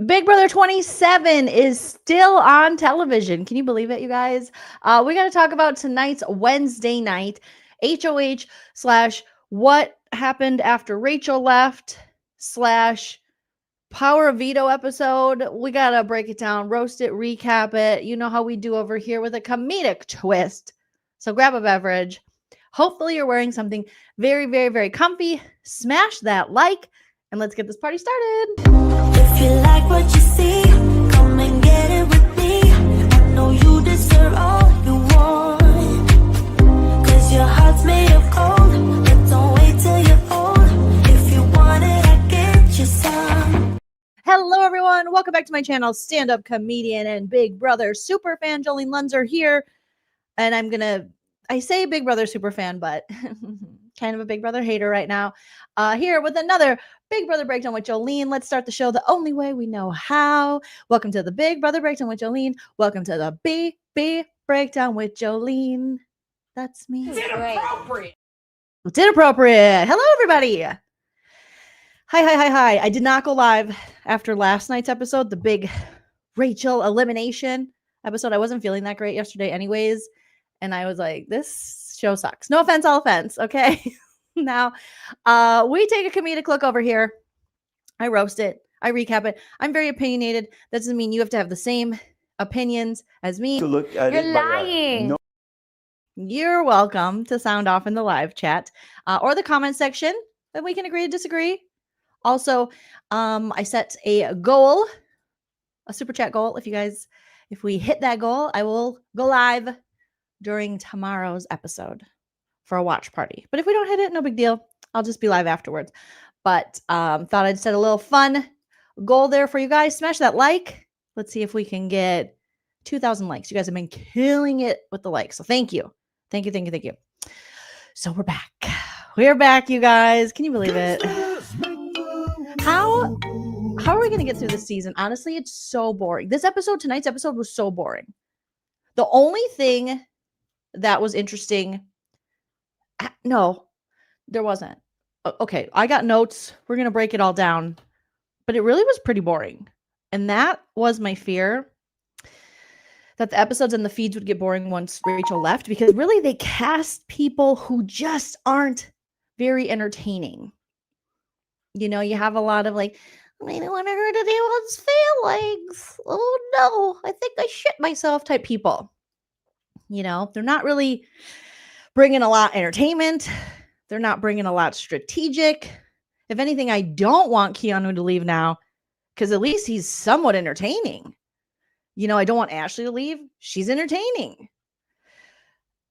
Big Brother 27 is still on television. Can you believe it, you guys? We got to talk about tonight's Wednesday night HOH / what happened after Rachel left / Power of Veto episode. We got to break it down, roast it, recap it. You know how we do over here with a comedic twist. So grab a beverage. Hopefully you're wearing something very, very, very comfy. Smash that like, and let's get this party started. If you like what you see, come and get it with me. I know you deserve all you want, 'cause your heart's made of gold, but don't wait till you're old. If you want it, I get you some. Hello, everyone. Welcome back to my channel, stand-up comedian and Big Brother superfan Joleen Lunzer here. And I say Big Brother superfan, but kind of a Big Brother hater right now. Here with another Big Brother Breakdown with Jolene. Let's start the show the only way we know how. Welcome to the Big Brother Breakdown with Jolene. Welcome to the BB Breakdown with Jolene. That's me. It's inappropriate. It's inappropriate. Hello, everybody. Hi. I did not go live after last night's episode, the big Rachel elimination episode. I wasn't feeling that great yesterday anyways. And I was like, this show sucks. No offense, all offense. Okay. Now, we take a comedic look over here. I roast it. I recap it. I'm very opinionated. That doesn't mean you have to have the same opinions as me. To look at You're it by lying. You're welcome to sound off in the live chat or the comment section, and we can agree to disagree. Also, I set a goal, a super chat goal. If we hit that goal, I will go live during tomorrow's episode for a watch party. But if we don't hit it, no big deal. I'll just be live afterwards. But thought I'd set a little fun goal there for you guys. Smash that like. Let's see if we can get 2,000 likes. You guys have been killing it with the likes. So thank you. Thank you. So we're back. We're back, you guys. Can you believe it? How are we going to get through this season? Honestly, it's so boring. Tonight's episode was so boring. The only thing that was interesting, no, there wasn't. Okay, I got notes. We're going to break it all down. But it really was pretty boring. And that was my fear, that the episodes and the feeds would get boring once Rachel left, because really they cast people who just aren't very entertaining. You know, you have a lot of like, I don't want to hurt anyone's feelings. Oh no, I think I shit myself type people. You know, they're not really bringing a lot of entertainment. They're not bringing a lot strategic. If anything, I don't want Keanu to leave now, because at least he's somewhat entertaining. You know, I don't want Ashley to leave. She's entertaining.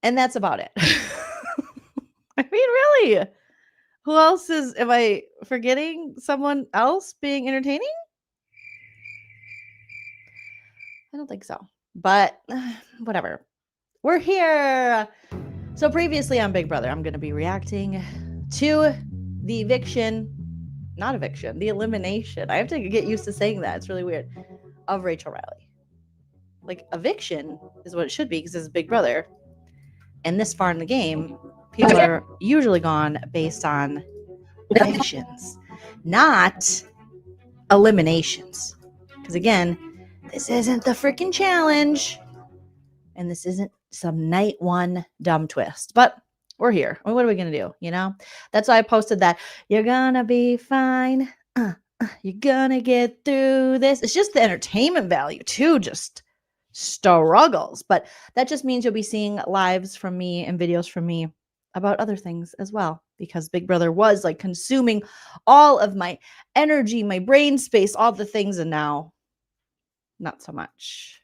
And that's about it. I mean, really, who else am I forgetting someone else being entertaining? I don't think so, but whatever. We're here. So previously on Big Brother, I'm going to be reacting to the the elimination. I have to get used to saying that. It's really weird. Of Rachel Riley. Like, eviction is what it should be because it's Big Brother. And this far in the game, people are usually gone based on evictions, not eliminations. Because again, this isn't the freaking challenge. And this isn't some night one dumb twist. But we're here. I mean, what are we going to do? You know? That's why I posted that. You're going to be fine. You're going to get through this. It's just the entertainment value, too. Just struggles. But that just means you'll be seeing lives from me and videos from me about other things as well, because Big Brother was like consuming all of my energy, my brain space, all the things, and now not so much.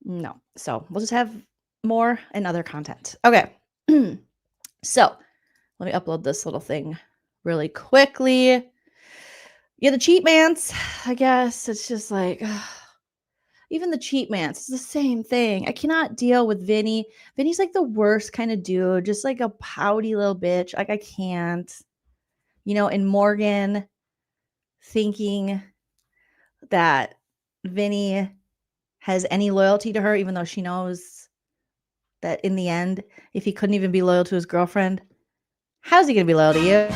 No. So we'll just have more and other content. Okay. So let me upload this little thing really quickly. Yeah, the cheat mans, I guess it's just like, even the cheat mans, it's the same thing. I cannot deal with Vinnie. Vinnie's like the worst kind of dude, just like a pouty little bitch. Like, I can't, you know, and Morgan thinking that Vinnie has any loyalty to her, even though she knows that in the end, if he couldn't even be loyal to his girlfriend, how's he going to be loyal to you?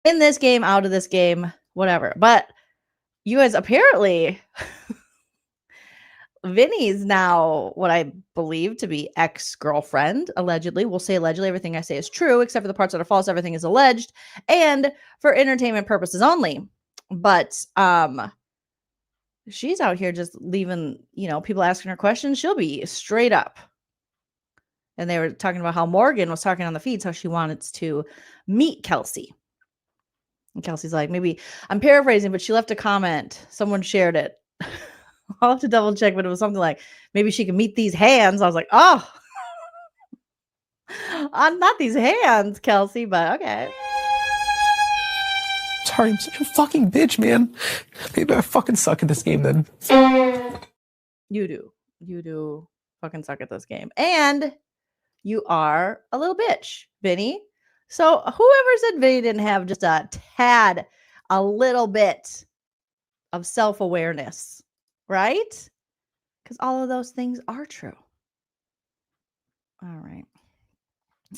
in this game, out of this game, whatever. But you guys, apparently, Vinny's now what I believe to be ex-girlfriend, allegedly. We'll say allegedly. Everything I say is true, except for the parts that are false. Everything is alleged and for entertainment purposes only. But she's out here just leaving, people asking her questions. She'll be straight up. And they were talking about how Morgan was talking on the feeds, how she wanted to meet Kelsey. And Kelsey's like, maybe, I'm paraphrasing, but she left a comment. Someone shared it. I'll have to double check, but it was something like, maybe she can meet these hands. I was like, oh, not these hands, Kelsey, but okay. Sorry, I'm such a fucking bitch, man. Maybe I fucking suck at this game then. You do. You do fucking suck at this game. And you are a little bitch, Vinny. So whoever said Vinny didn't have just a little bit of self-awareness, right? Because all of those things are true. All right.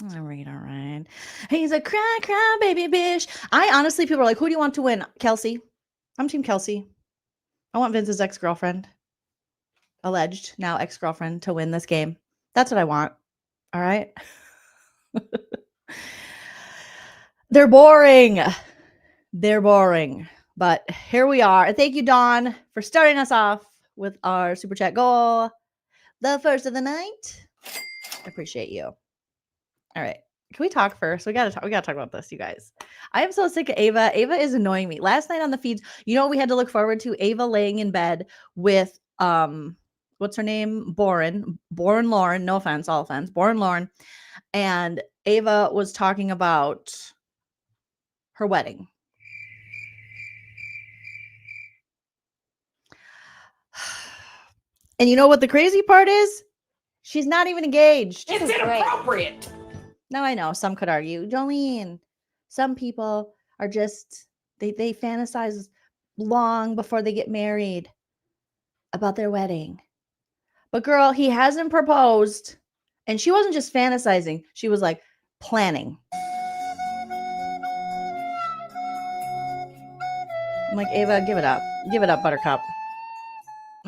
All right. He's a cry, baby bitch. I honestly, people are like, who do you want to win? Kelsey. I'm team Kelsey. I want Vince's ex-girlfriend, alleged now ex-girlfriend, to win this game. That's what I want. All right. They're boring. They're boring. But here we are. Thank you, Dawn, for starting us off with our super chat goal. The first of the night. I appreciate you. All right. Can we talk first? We gotta talk about this, you guys. I am so sick of Ava. Ava is annoying me. Last night on the feeds, we had to look forward to? Ava laying in bed with what's her name? Boren Lauren. No offense, all offense. Boren Lauren. And Ava was talking about her wedding. And you know what the crazy part is? She's not even engaged. It's inappropriate. Now I know some could argue, Jolene, some people are just, they fantasize long before they get married about their wedding. But girl, he hasn't proposed. And she wasn't just fantasizing. She was like planning. I'm like, Ava, give it up. Give it up, Buttercup.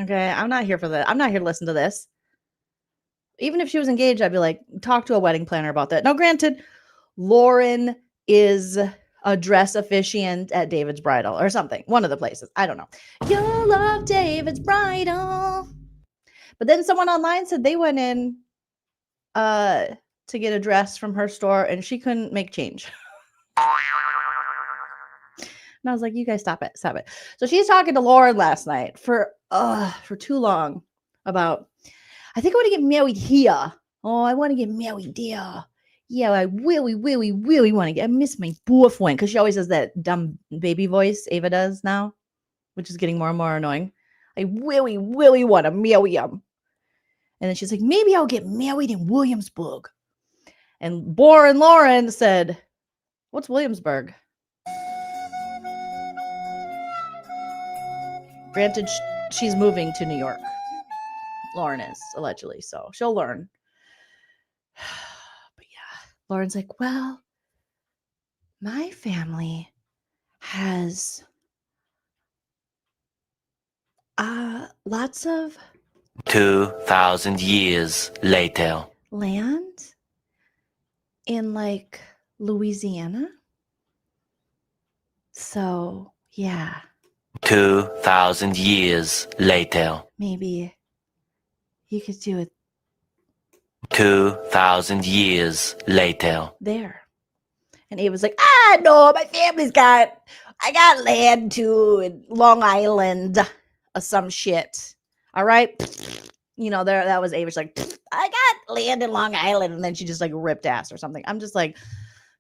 Okay, I'm not here for that. I'm not here to listen to this. Even if she was engaged, I'd be like, talk to a wedding planner about that. Now, granted, Lauren is a dress officiant at David's Bridal or something. One of the places. I don't know. You'll love David's Bridal. But then someone online said they went in to get a dress from her store and she couldn't make change. And I was like, you guys stop it. Stop it. So she's talking to Lauren last night for too long about, I think I want to get married here. Oh, I want to get married there. Yeah, I really want to get, I miss my boyfriend. Because she always has that dumb baby voice Ava does now, which is getting more and more annoying. I really want to marry him. And then she's like, maybe I'll get married in Williamsburg. And Boren Lauren said, what's Williamsburg? Granted, she's moving to New York. Lauren is, allegedly, so she'll learn. But yeah, Lauren's like, well, my family has lots of 2,000 years later. land in like Louisiana. So yeah, 2,000 years later. maybe you could do it 2,000 years later. there. And Ava's like, no, my family's I got land too in Long Island or some shit. All right. That was Ava. She's like, I got land in Long Island. And then she just like ripped ass or something. I'm just like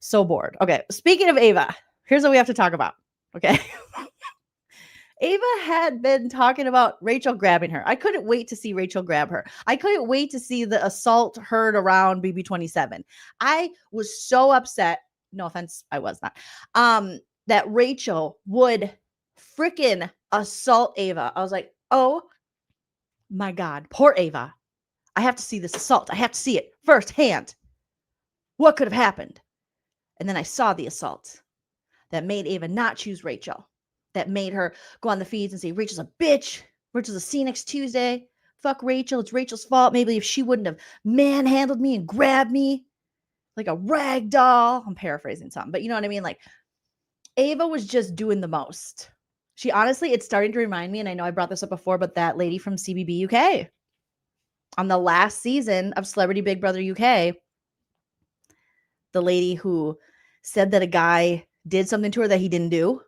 so bored. Okay. Speaking of Ava, here's what we have to talk about. Okay. Ava had been talking about Rachel grabbing her. I couldn't wait to see Rachel grab her. I couldn't wait to see the assault heard around BB27. I was so upset. No offense, I was not. That Rachel would freaking assault Ava. I was like, oh my God, poor Ava. I have to see this assault. I have to see it firsthand. What could have happened? And then I saw the assault. that made Ava not choose Rachel, that made her go on the feeds and say, Rachel's a bitch. Rachel's a see you next Tuesday. Fuck Rachel. It's Rachel's fault. Maybe if she wouldn't have manhandled me and grabbed me like a rag doll. I'm paraphrasing something, but you know what I mean? Like, Ava was just doing the most. She honestly, it's starting to remind me, and I know I brought this up before, but that lady from CBB UK on the last season of Celebrity Big Brother UK, the lady who said that a guy did something to her that he didn't do.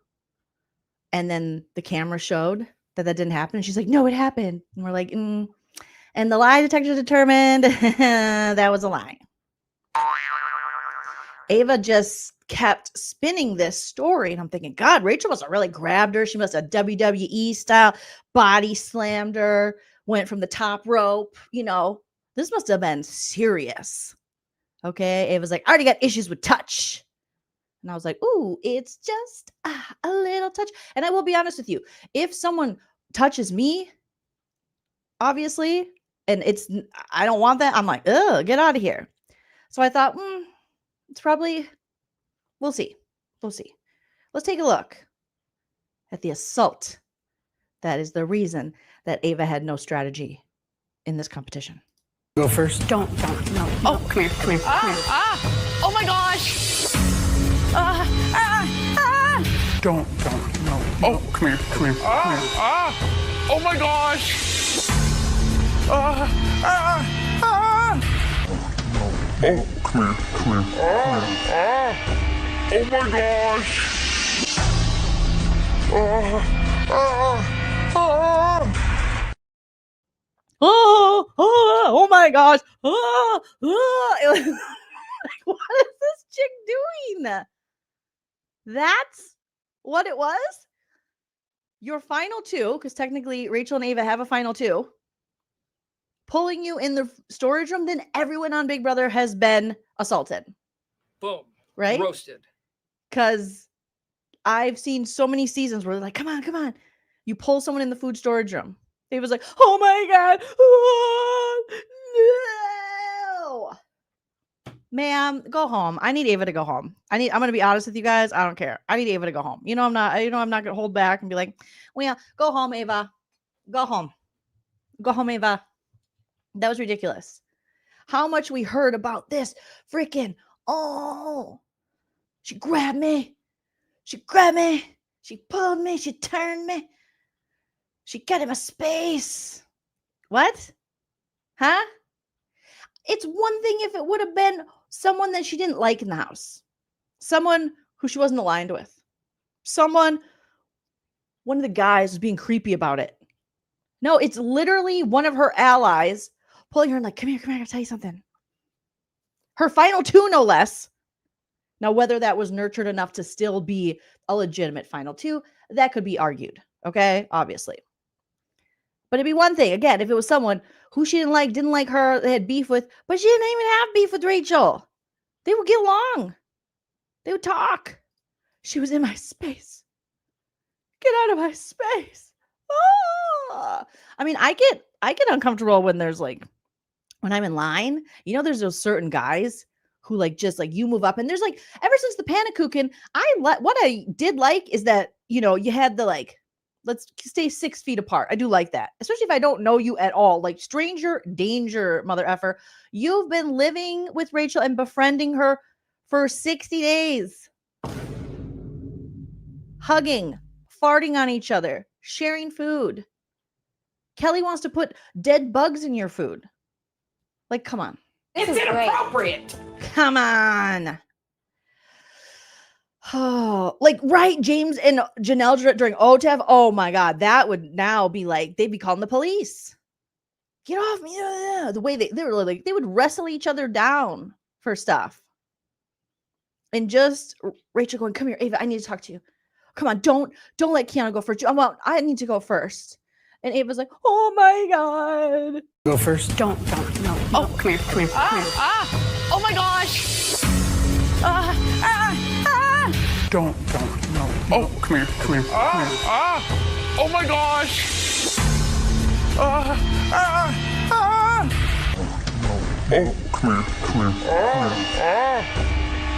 And then the camera showed that didn't happen. And she's like, no, it happened. And we're like, And the lie detector determined that was a lie. Ava just kept spinning this story. And I'm thinking, God, Rachel must have really grabbed her. She must have WWE style body slammed her, went from the top rope. You know, this must have been serious. Okay. Ava's like, I already got issues with touch. And I was like, ooh, it's just a little touch. And I will be honest with you. If someone touches me, obviously, and I don't want that, I'm like, ugh, get out of here. So I thought, it's probably, we'll see. We'll see. Let's take a look at the assault. That is the reason that Ava had no strategy in this competition. Go first. Don't, no. Oh, come here. Oh my gosh. Don't, no. Oh, come here. Oh my gosh! Oh, come here. Oh my gosh! Oh my gosh. It was like, what is this chick doing? That's what it was? Your final two, because technically Rachel and Ava have a final two, pulling you in the storage room, then everyone on Big Brother has been assaulted. Boom. Right? Roasted. Because I've seen so many seasons where they're like, come on. You pull someone in the food storage room. Ava's like, oh my God. No. Ma'am, go home. I need Ava to go home. I'm going to be honest with you guys. I don't care. I need Ava to go home. I'm not going to hold back and be like, well, yeah, go home, Ava. Go home. Go home, Ava. That was ridiculous. How much we heard about this freaking, she grabbed me. She pulled me. She turned me. She got in my space. What? Huh? It's one thing if it would have been someone that she didn't like in the house. Someone who she wasn't aligned with. One of the guys was being creepy about it. No, it's literally one of her allies pulling her and like, come here, I gotta tell you something. Her final two, no less. Now, whether that was nurtured enough to still be a legitimate final two, that could be argued. Okay, obviously. But it'd be one thing, again, if it was someone who she didn't like her, they had beef with, but she didn't even have beef with Rachel. They would get along. They would talk. She was in my space. Get out of my space. Ah. I mean, I get uncomfortable when there's like, when I'm in line, there's those certain guys who like, just like you move up and there's like, ever since the Panakuchen, what I did like is that, you had the like, let's stay 6 feet apart. I do like that. Especially if I don't know you at all. Like stranger danger, mother effer. You've been living with Rachel and befriending her for 60 days. Hugging, farting on each other, sharing food. Kelly wants to put dead bugs in your food. Like, come on. it's inappropriate. Come on. Oh, like, right, James and Janelle during OTEV. Oh my God, that would now be like, they'd be calling the police. Get off me. The way they were like, they would wrestle each other down for stuff. And just Rachel going, come here, Ava, I need to talk to you. Come on, don't let Keanu go first. I need to go first. And Ava's like, oh my God. Go first. Don't, no. Oh, come here. Oh my gosh. Don't, no. Oh, come here. Oh my gosh! Oh, come here.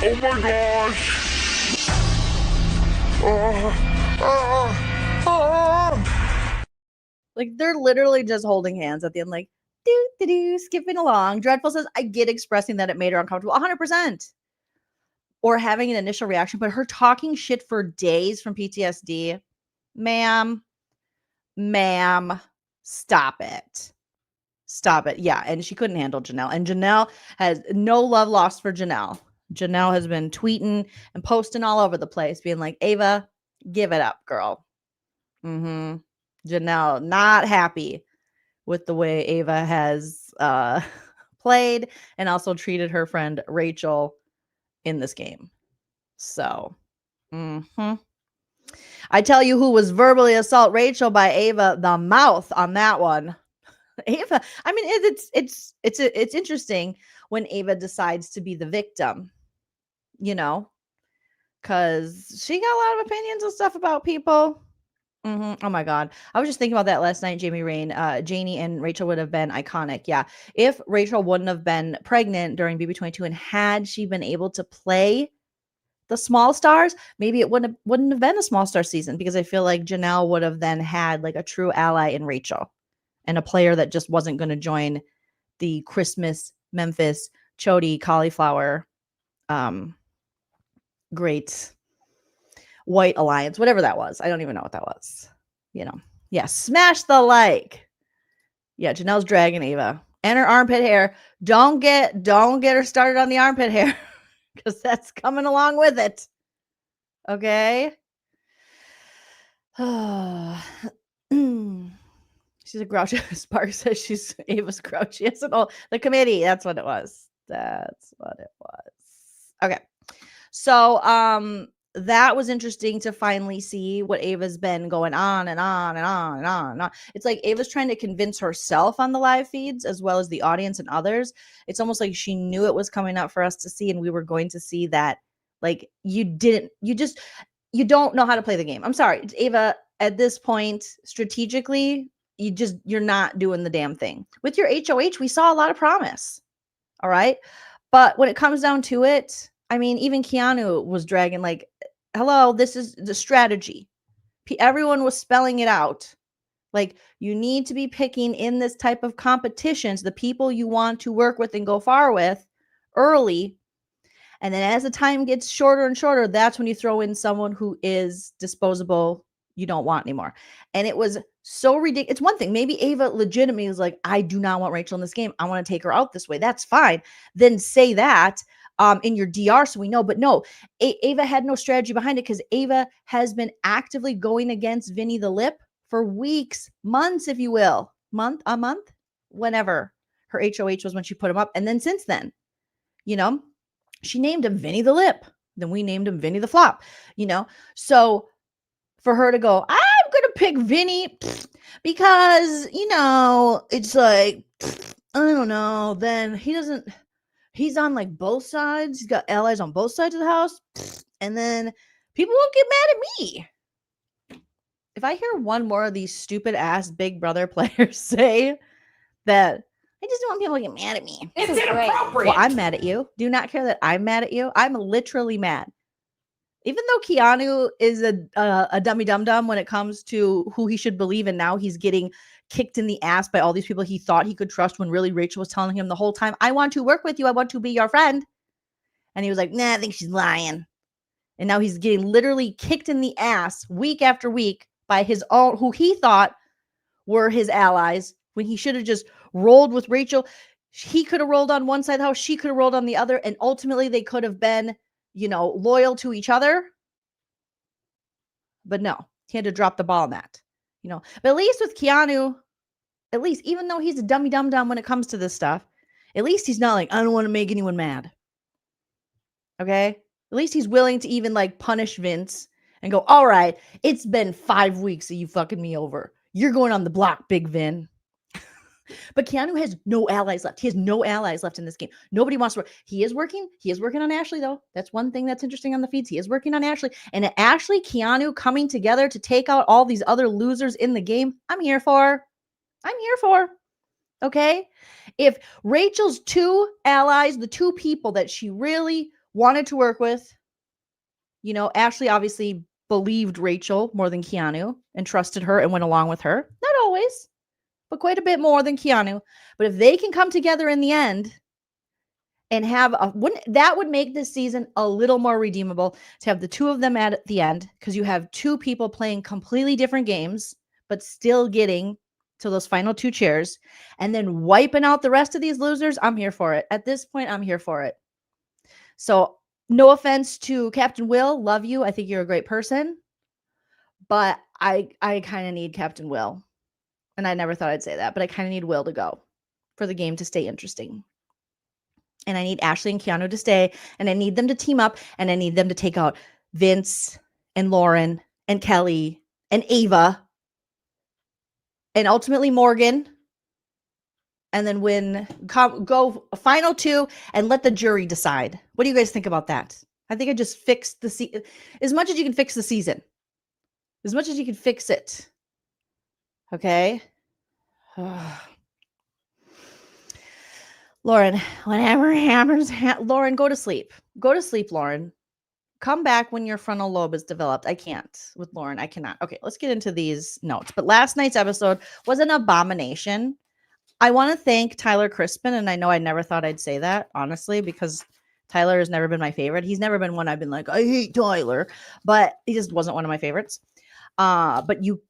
Oh my gosh! Like, they're literally just holding hands at the end, like, do, skipping along. Dreadful says, I get expressing that it made her uncomfortable. 100%. Or having an initial reaction, but her talking shit for days from PTSD, ma'am, stop it. Stop it. Yeah, and she couldn't handle Janelle. And Janelle has no love lost for Janelle. Janelle has been tweeting and posting all over the place, being like, Ava, give it up, girl. Janelle, not happy with the way Ava has played and also treated her friend Rachel in this game. So, I tell you who was verbally assault Rachel by Ava, the mouth on that one. Ava, I mean, it's interesting when Ava decides to be the victim, you know, because she got a lot of opinions and stuff about people. Oh my God. I was just thinking about that last night, Jamie Rain. Janie and Rachel would have been iconic. Yeah. If Rachel wouldn't have been pregnant during BB22 and had she been able to play the small stars, maybe it wouldn't have been a small star season, because I feel like Janelle would have then had like a true ally in Rachel and a player that just wasn't going to join the Christmas, Memphis, Chody, cauliflower, great white alliance, whatever that was. I don't even know what that was. You know, yeah. Smash the like. Yeah, Janelle's dragging Ava and her armpit hair. Don't get her started on the armpit hair, because that's coming along with it. Okay. She's a grouchy. Spark says she's Ava's grouchy. Yes, the committee. That's what it was. Okay. So that was interesting to finally see what Ava's been going on and on and on and on and on. It's like Ava's trying to convince herself on the live feeds as well as the audience and others. It's almost like she knew it was coming up for us to see, and we were going to see that. Like, you don't know how to play the game. I'm sorry, Ava, at this point, strategically, you're not doing the damn thing. With your HOH, we saw a lot of promise. All right. But when it comes down to it, I mean, even Keanu was dragging, like, hello, this is the strategy. Everyone was spelling it out. Like, you need to be picking in this type of competitions the people you want to work with and go far with early. And then as the time gets shorter and shorter, that's when you throw in someone who is disposable, you don't want anymore. And it was so ridiculous. It's one thing. Maybe Ava legitimately is like, I do not want Rachel in this game. I want to take her out this way. That's fine. Then say that in your DR so we know. But no, Ava had no strategy behind it, because Ava has been actively going against Vinnie the Lip for weeks, months, if you will. A month, whenever her HOH was, when she put him up. And then since then, you know, she named him Vinnie the Lip. Then we named him Vinnie the Flop, you know. So for her to go, I'm going to pick Vinnie because, you know, it's like, I don't know. Then he's on like both sides. He's got allies on both sides of the house. And then people won't get mad at me. If I hear one more of these stupid ass Big Brother players say that, I just don't want people to get mad at me. It's inappropriate. Well, I'm mad at you. Do not care that I'm mad at you. I'm literally mad. Even though Keanu is a dummy dum-dum when it comes to who he should believe in, now he's getting kicked in the ass by all these people he thought he could trust, when really Rachel was telling him the whole time, I want to work with you. I want to be your friend. And he was like, nah, I think she's lying. And now he's getting literally kicked in the ass week after week by his own, who he thought were his allies, when he should have just rolled with Rachel. He could have rolled on one side of the house. She could have rolled on the other. And ultimately they could have been, you know, loyal to each other. But no, he had to drop the ball on that, you know. But at least with Keanu, at least, even though he's a dummy dum-dum when it comes to this stuff, at least he's not like, I don't want to make anyone mad. Okay? At least he's willing to even like punish Vince and go, all right, it's been 5 weeks that you fucking me over. You're going on the block, Big Vin. But Keanu has no allies left. He has no allies left in this game. Nobody wants to work. He is working on Ashley, though. That's one thing that's interesting on the feeds. He is working on Ashley. And Ashley, Keanu coming together to take out all these other losers in the game, I'm here for. Okay? If Rachel's two allies, the two people that she really wanted to work with, you know, Ashley obviously believed Rachel more than Keanu and trusted her and went along with her. Not always, but quite a bit more than Keanu. But if they can come together in the end and have that would make this season a little more redeemable to have the two of them at the end, because you have two people playing completely different games, but still getting to those final two chairs and then wiping out the rest of these losers. I'm here for it. At this point, I'm here for it. So no offense to Captain Will. Love you. I think you're a great person. But I kind of need Captain Will. And I never thought I'd say that, but I kind of need Will to go for the game to stay interesting. And I need Ashley and Keanu to stay, and I need them to team up, and I need them to take out Vince and Lauren and Kelly and Ava and ultimately Morgan, and then go final two and let the jury decide. What do you guys think about that? I think I just fixed the as much as you can fix the season, as much as you can fix it. Okay. Lauren, whatever happens, Lauren, go to sleep. Go to sleep, Lauren. Come back when your frontal lobe is developed. I can't with Lauren. I cannot. Okay, let's get into these notes. But last night's episode was an abomination. I want to thank Tyler Crispin, and I know I never thought I'd say that, honestly, because Tyler has never been my favorite. He's never been one I've been like, I hate Tyler, but he just wasn't one of my favorites. But you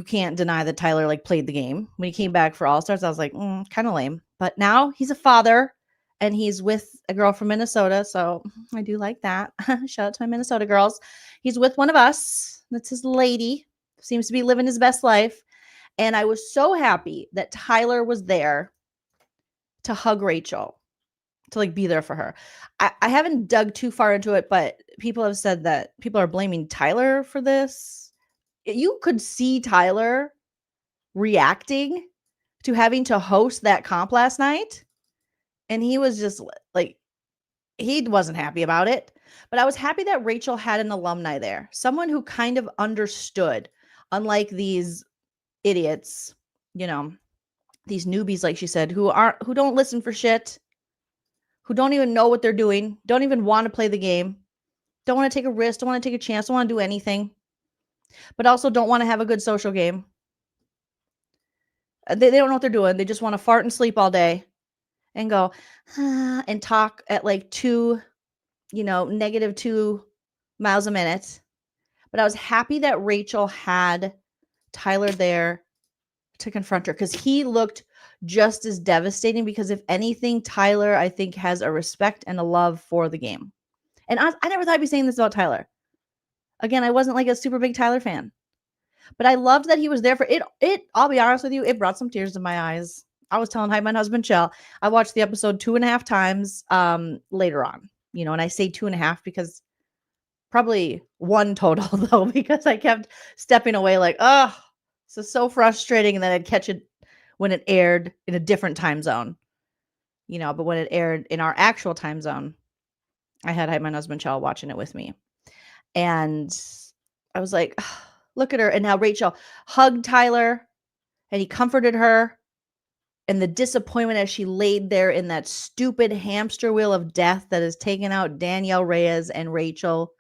can't deny that Tyler like played the game. When he came back for All Stars, I was like, kind of lame. But now he's a father and he's with a girl from Minnesota. So I do like that. Shout out to my Minnesota girls. He's with one of us. That's his lady. Seems to be living his best life. And I was so happy that Tyler was there to hug Rachel, to like be there for her. I haven't dug too far into it, but people have said that people are blaming Tyler for this. You could see Tyler reacting to having to host that comp last night. And he was just like, he wasn't happy about it. But I was happy that Rachel had an alumni there, someone who kind of understood, unlike these idiots, you know, these newbies, like she said, who don't listen for shit, who don't even know what they're doing, don't even want to play the game, don't want to take a risk, don't want to take a chance, don't want to do anything, but also don't want to have a good social game. They don't know what they're doing. They just want to fart and sleep all day and go and talk at like negative 2 miles a minute. But I was happy that Rachel had Tyler there to confront her, because he looked just as devastating, because if anything, Tyler, I think, has a respect and a love for the game. And I never thought I'd be saying this about Tyler. Again, I wasn't like a super big Tyler fan. But I loved that he was there for it. I'll be honest with you, it brought some tears to my eyes. I was telling my husband, Chell, I watched the episode 2.5 times later on. And I say 2.5 because probably 1 total, though, because I kept stepping away like, oh, this is so frustrating. And then I'd catch it when it aired in a different time zone. But when it aired in our actual time zone, I had my husband, Chell, watching it with me. And I was like, oh, look at her. And now Rachel hugged Tyler and he comforted her. And the disappointment as she laid there in that stupid hamster wheel of death that has taken out Danielle Reyes and Rachel,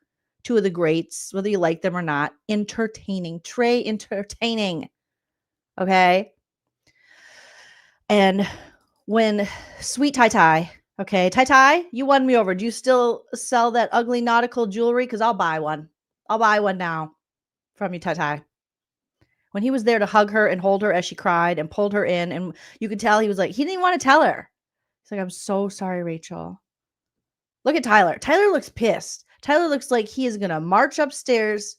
2 of the greats, whether you like them or not. Entertaining. Trey, entertaining. Okay. And when sweet Tai, okay, Tai, you won me over. Do you still sell that ugly nautical jewelry? Because I'll buy one. I'll buy one now from you, Tai. When he was there to hug her and hold her as she cried and pulled her in, and you could tell he was like, he didn't even want to tell her. He's like, I'm so sorry, Rachel. Look at Tyler. Tyler looks pissed. Tyler looks like he is going to march upstairs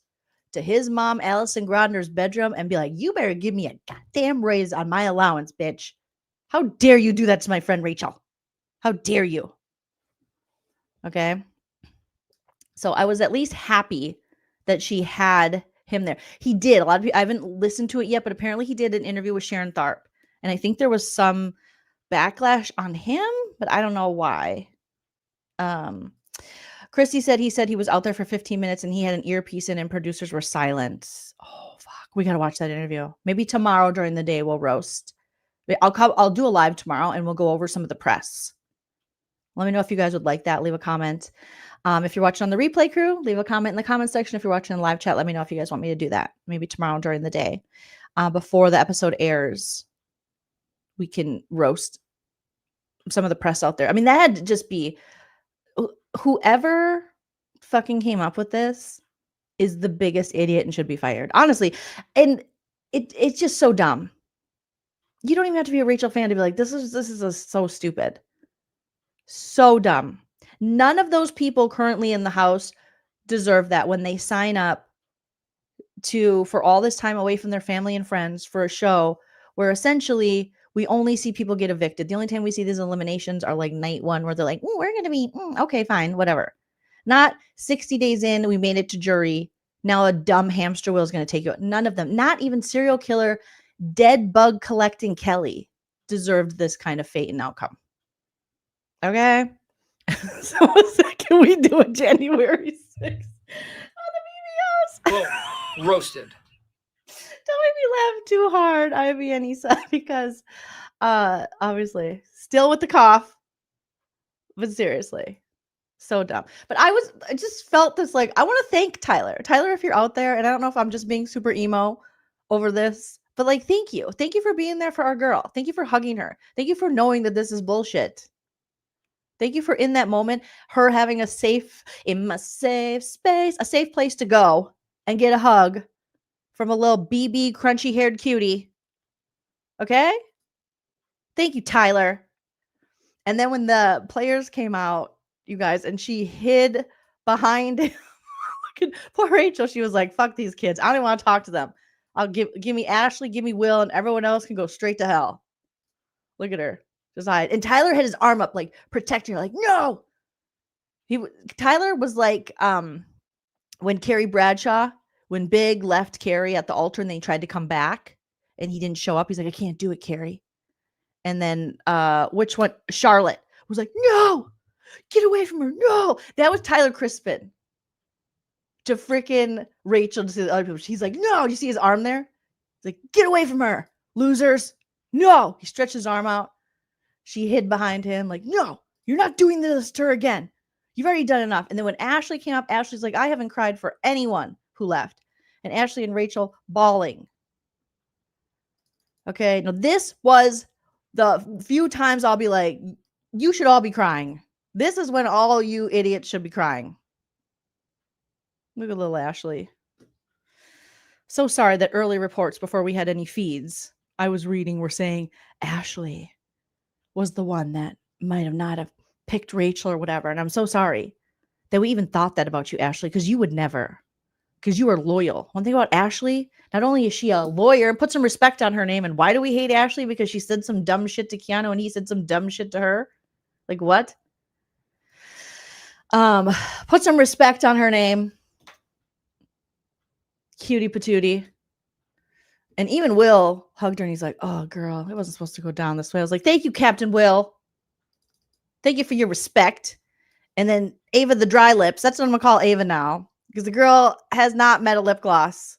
to his mom, Allison Grodner's bedroom, and be like, you better give me a goddamn raise on my allowance, bitch. How dare you do that to my friend Rachel? How dare you? Okay. So I was at least happy that she had him there. He did. A lot of people, I haven't listened to it yet, but apparently he did an interview with Sharon Tharp. And I think there was some backlash on him, but I don't know why. Christy said he was out there for 15 minutes and he had an earpiece in and producers were silent. Oh, fuck. We got to watch that interview. Maybe tomorrow during the day we'll roast. I'll do a live tomorrow and we'll go over some of the press. Let me know if you guys would like that. Leave a comment. If you're watching on the replay crew, leave a comment in the comment section. If you're watching in live chat, let me know if you guys want me to do that. Maybe tomorrow during the day. Before the episode airs, we can roast some of the press out there. I mean, that had to just be whoever fucking came up with this is the biggest idiot and should be fired. Honestly. And it's just so dumb. You don't even have to be a Rachel fan to be like, this is so stupid. So dumb. None of those people currently in the house deserve that when they sign up for all this time away from their family and friends for a show where essentially we only see people get evicted. The only time we see these eliminations are like night one where they're like, we're going to be, okay, fine, whatever. Not 60 days in, we made it to jury. Now a dumb hamster wheel is going to take you out. None of them, not even serial killer, dead bug collecting Kelly deserved this kind of fate and outcome. Okay? So can we do it January 6th on the BBS? Boom. Roasted. Don't make me laugh too hard, Ivy and Issa, because obviously still with the cough, but seriously, so dumb. But I just felt this, like, I want to thank Tyler. Tyler, if you're out there, and I don't know if I'm just being super emo over this, but like, thank you. Thank you for being there for our girl. Thank you for hugging her. Thank you for knowing that this is bullshit. Thank you for, in that moment, her having a safe space, a safe place to go and get a hug from a little BB crunchy haired cutie. Okay? Thank you, Tyler. And then when the players came out, you guys, and she hid behind poor Rachel, she was like, fuck these kids. I don't even want to talk to them. I'll give me Ashley, give me Will, and everyone else can go straight to hell. Look at her. Just hide. And Tyler had his arm up, like protecting her, like, no. Tyler was like when Carrie Bradshaw, when Big left Carrie at the altar and they tried to come back and he didn't show up. He's like, I can't do it, Carrie. And then which one? Charlotte was like, no, get away from her. No. That was Tyler Crispin to freaking Rachel, to see the other people. She's like, no. Do you see his arm there? He's like, get away from her, losers. No. He stretched his arm out. She hid behind him like, no, you're not doing this to her again. You've already done enough. And then when Ashley came up, Ashley's like, I haven't cried for anyone who left. And Ashley and Rachel bawling. Okay. Now this was the few times I'll be like, you should all be crying. This is when all you idiots should be crying. Look at little Ashley. So sorry that early reports before we had any feeds I was reading were saying Ashley was the one that might have not have picked Rachel or whatever. And I'm so sorry that we even thought that about you, Ashley, because you would never, because you are loyal. One thing about Ashley, not only is she a lawyer, and put some respect on her name. And why do we hate Ashley? Because she said some dumb shit to Keanu and he said some dumb shit to her. Like what? Put some respect on her name. Cutie patootie. And even Will hugged her and he's like, oh, girl, it wasn't supposed to go down this way. I was like, thank you, Captain Will. Thank you for your respect. And then Ava the Dry Lips. That's what I'm going to call Ava now. Because the girl has not met a lip gloss.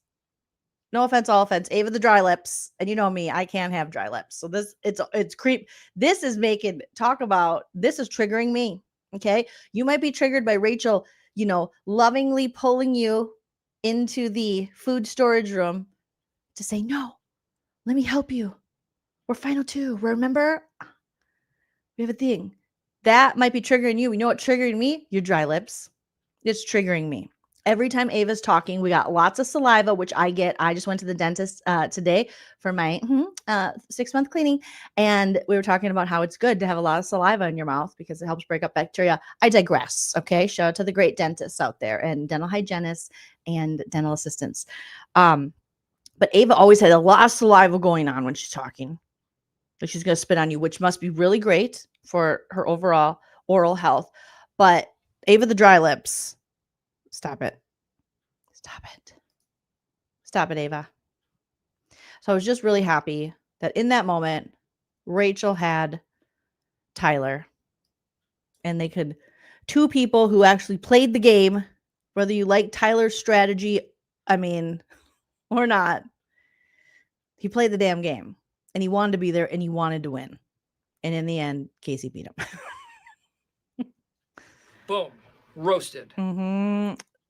No offense, all offense. Ava the Dry Lips. And you know me, I can't have dry lips. So it's creep. This is making, this is triggering me. Okay? You might be triggered by Rachel, lovingly pulling you into the food storage room to say, no, let me help you. We're final two. Remember? We have a thing. That might be triggering you. You know what triggering me? Your dry lips. It's triggering me. Every time Ava's talking, we got lots of saliva, which I get. I just went to the dentist today for my 6-month cleaning. And we were talking about how it's good to have a lot of saliva in your mouth because it helps break up bacteria. I digress. Okay. Shout out to the great dentists out there and dental hygienists and dental assistants. But Ava always had a lot of saliva going on when she's talking. Like she's going to spit on you, which must be really great for her overall oral health. But Ava the Dry Lips, stop it. Stop it. Stop it, Ava. So I was just really happy that in that moment, Rachel had Tyler. And they could, two people who actually played the game, whether you like Tyler's strategy, or not, he played the damn game and he wanted to be there and he wanted to win. And in the end, Casey beat him. Boom. Roasted.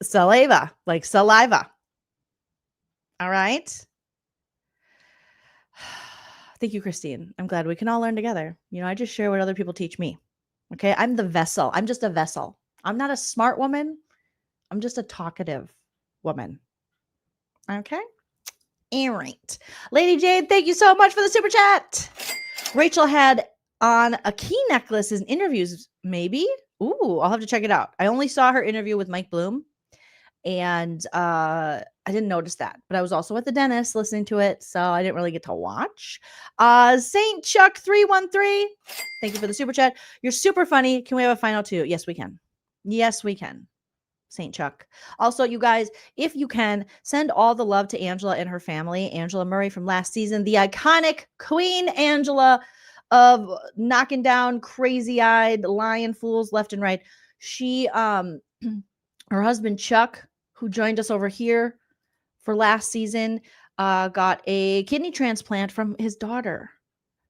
Saliva, like saliva. All right. Thank you, Christine. I'm glad we can all learn together. You know, I just share what other people teach me. Okay. I'm the vessel. I'm just a vessel. I'm not a smart woman. I'm just a talkative woman. Okay. All right. Lady Jade, thank you so much for the super chat. Rachel had on a key necklace in interviews, maybe. Ooh, I'll have to check it out. I only saw her interview with Mike Bloom, and I didn't notice that. But I was also at the dentist listening to it, so I didn't really get to watch. Saint Chuck 313, thank you for the super chat. You're super funny. Can we have a final two? Yes, we can. Yes, we can. Saint Chuck. Also, you guys, if you can, send all the love to Angela and her family. Angela Murray from last season, the iconic Queen Angela of knocking down crazy-eyed lion fools left and right. She, her husband Chuck, who joined us over here for last season, got a kidney transplant from his daughter.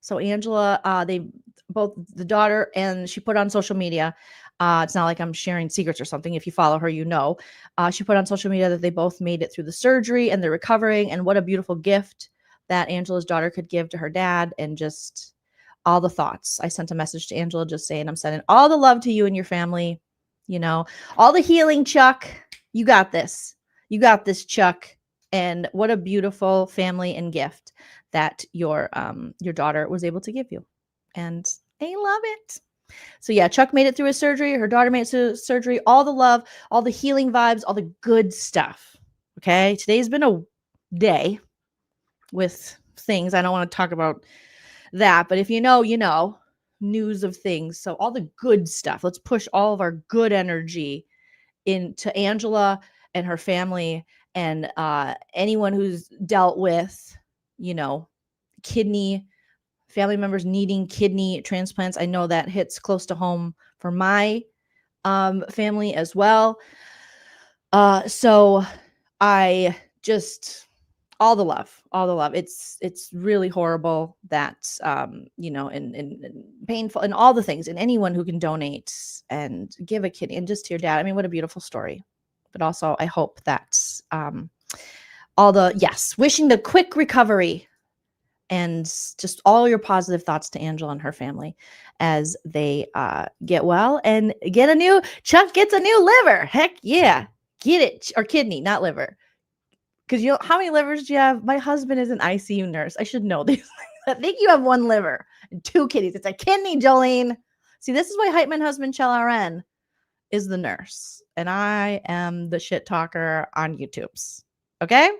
So Angela, they both, the daughter, and she put on social media. It's not like I'm sharing secrets or something. If you follow her, you know. She put on social media that they both made it through the surgery and they're recovering. And what a beautiful gift that Angela's daughter could give to her dad, and just all the thoughts. I sent a message to Angela just saying, I'm sending all the love to you and your family. You know, all the healing, Chuck. You got this. You got this, Chuck. And what a beautiful family and gift that your daughter was able to give you. And I love it. So yeah, Chuck made it through his surgery. Her daughter made it through surgery. All the love, all the healing vibes, all the good stuff. Okay. Today's been a day with things. I don't want to talk about that, but if you know, you know, news of things. So all the good stuff. Let's push all of our good energy into Angela and her family, and anyone who's dealt with, you know, kidney family members needing kidney transplants. I know that hits close to home for my family as well. So I just, all the love. It's really horrible that, you know, and painful and all the things, and anyone who can donate and give a kidney, and just to your dad. I mean, what a beautiful story. But also I hope that wishing the quick recovery, and just all your positive thoughts to Angela and her family as they get well and get Chuck gets a new liver. Heck yeah. Get it. Or kidney, not liver. Because you know, how many livers do you have? My husband is an ICU nurse. I should know these. I think you have one liver and two kidneys. It's a kidney, Jolene. See, this is why Heitman husband Chell RN is the nurse. And I am the shit talker on YouTube's. Okay?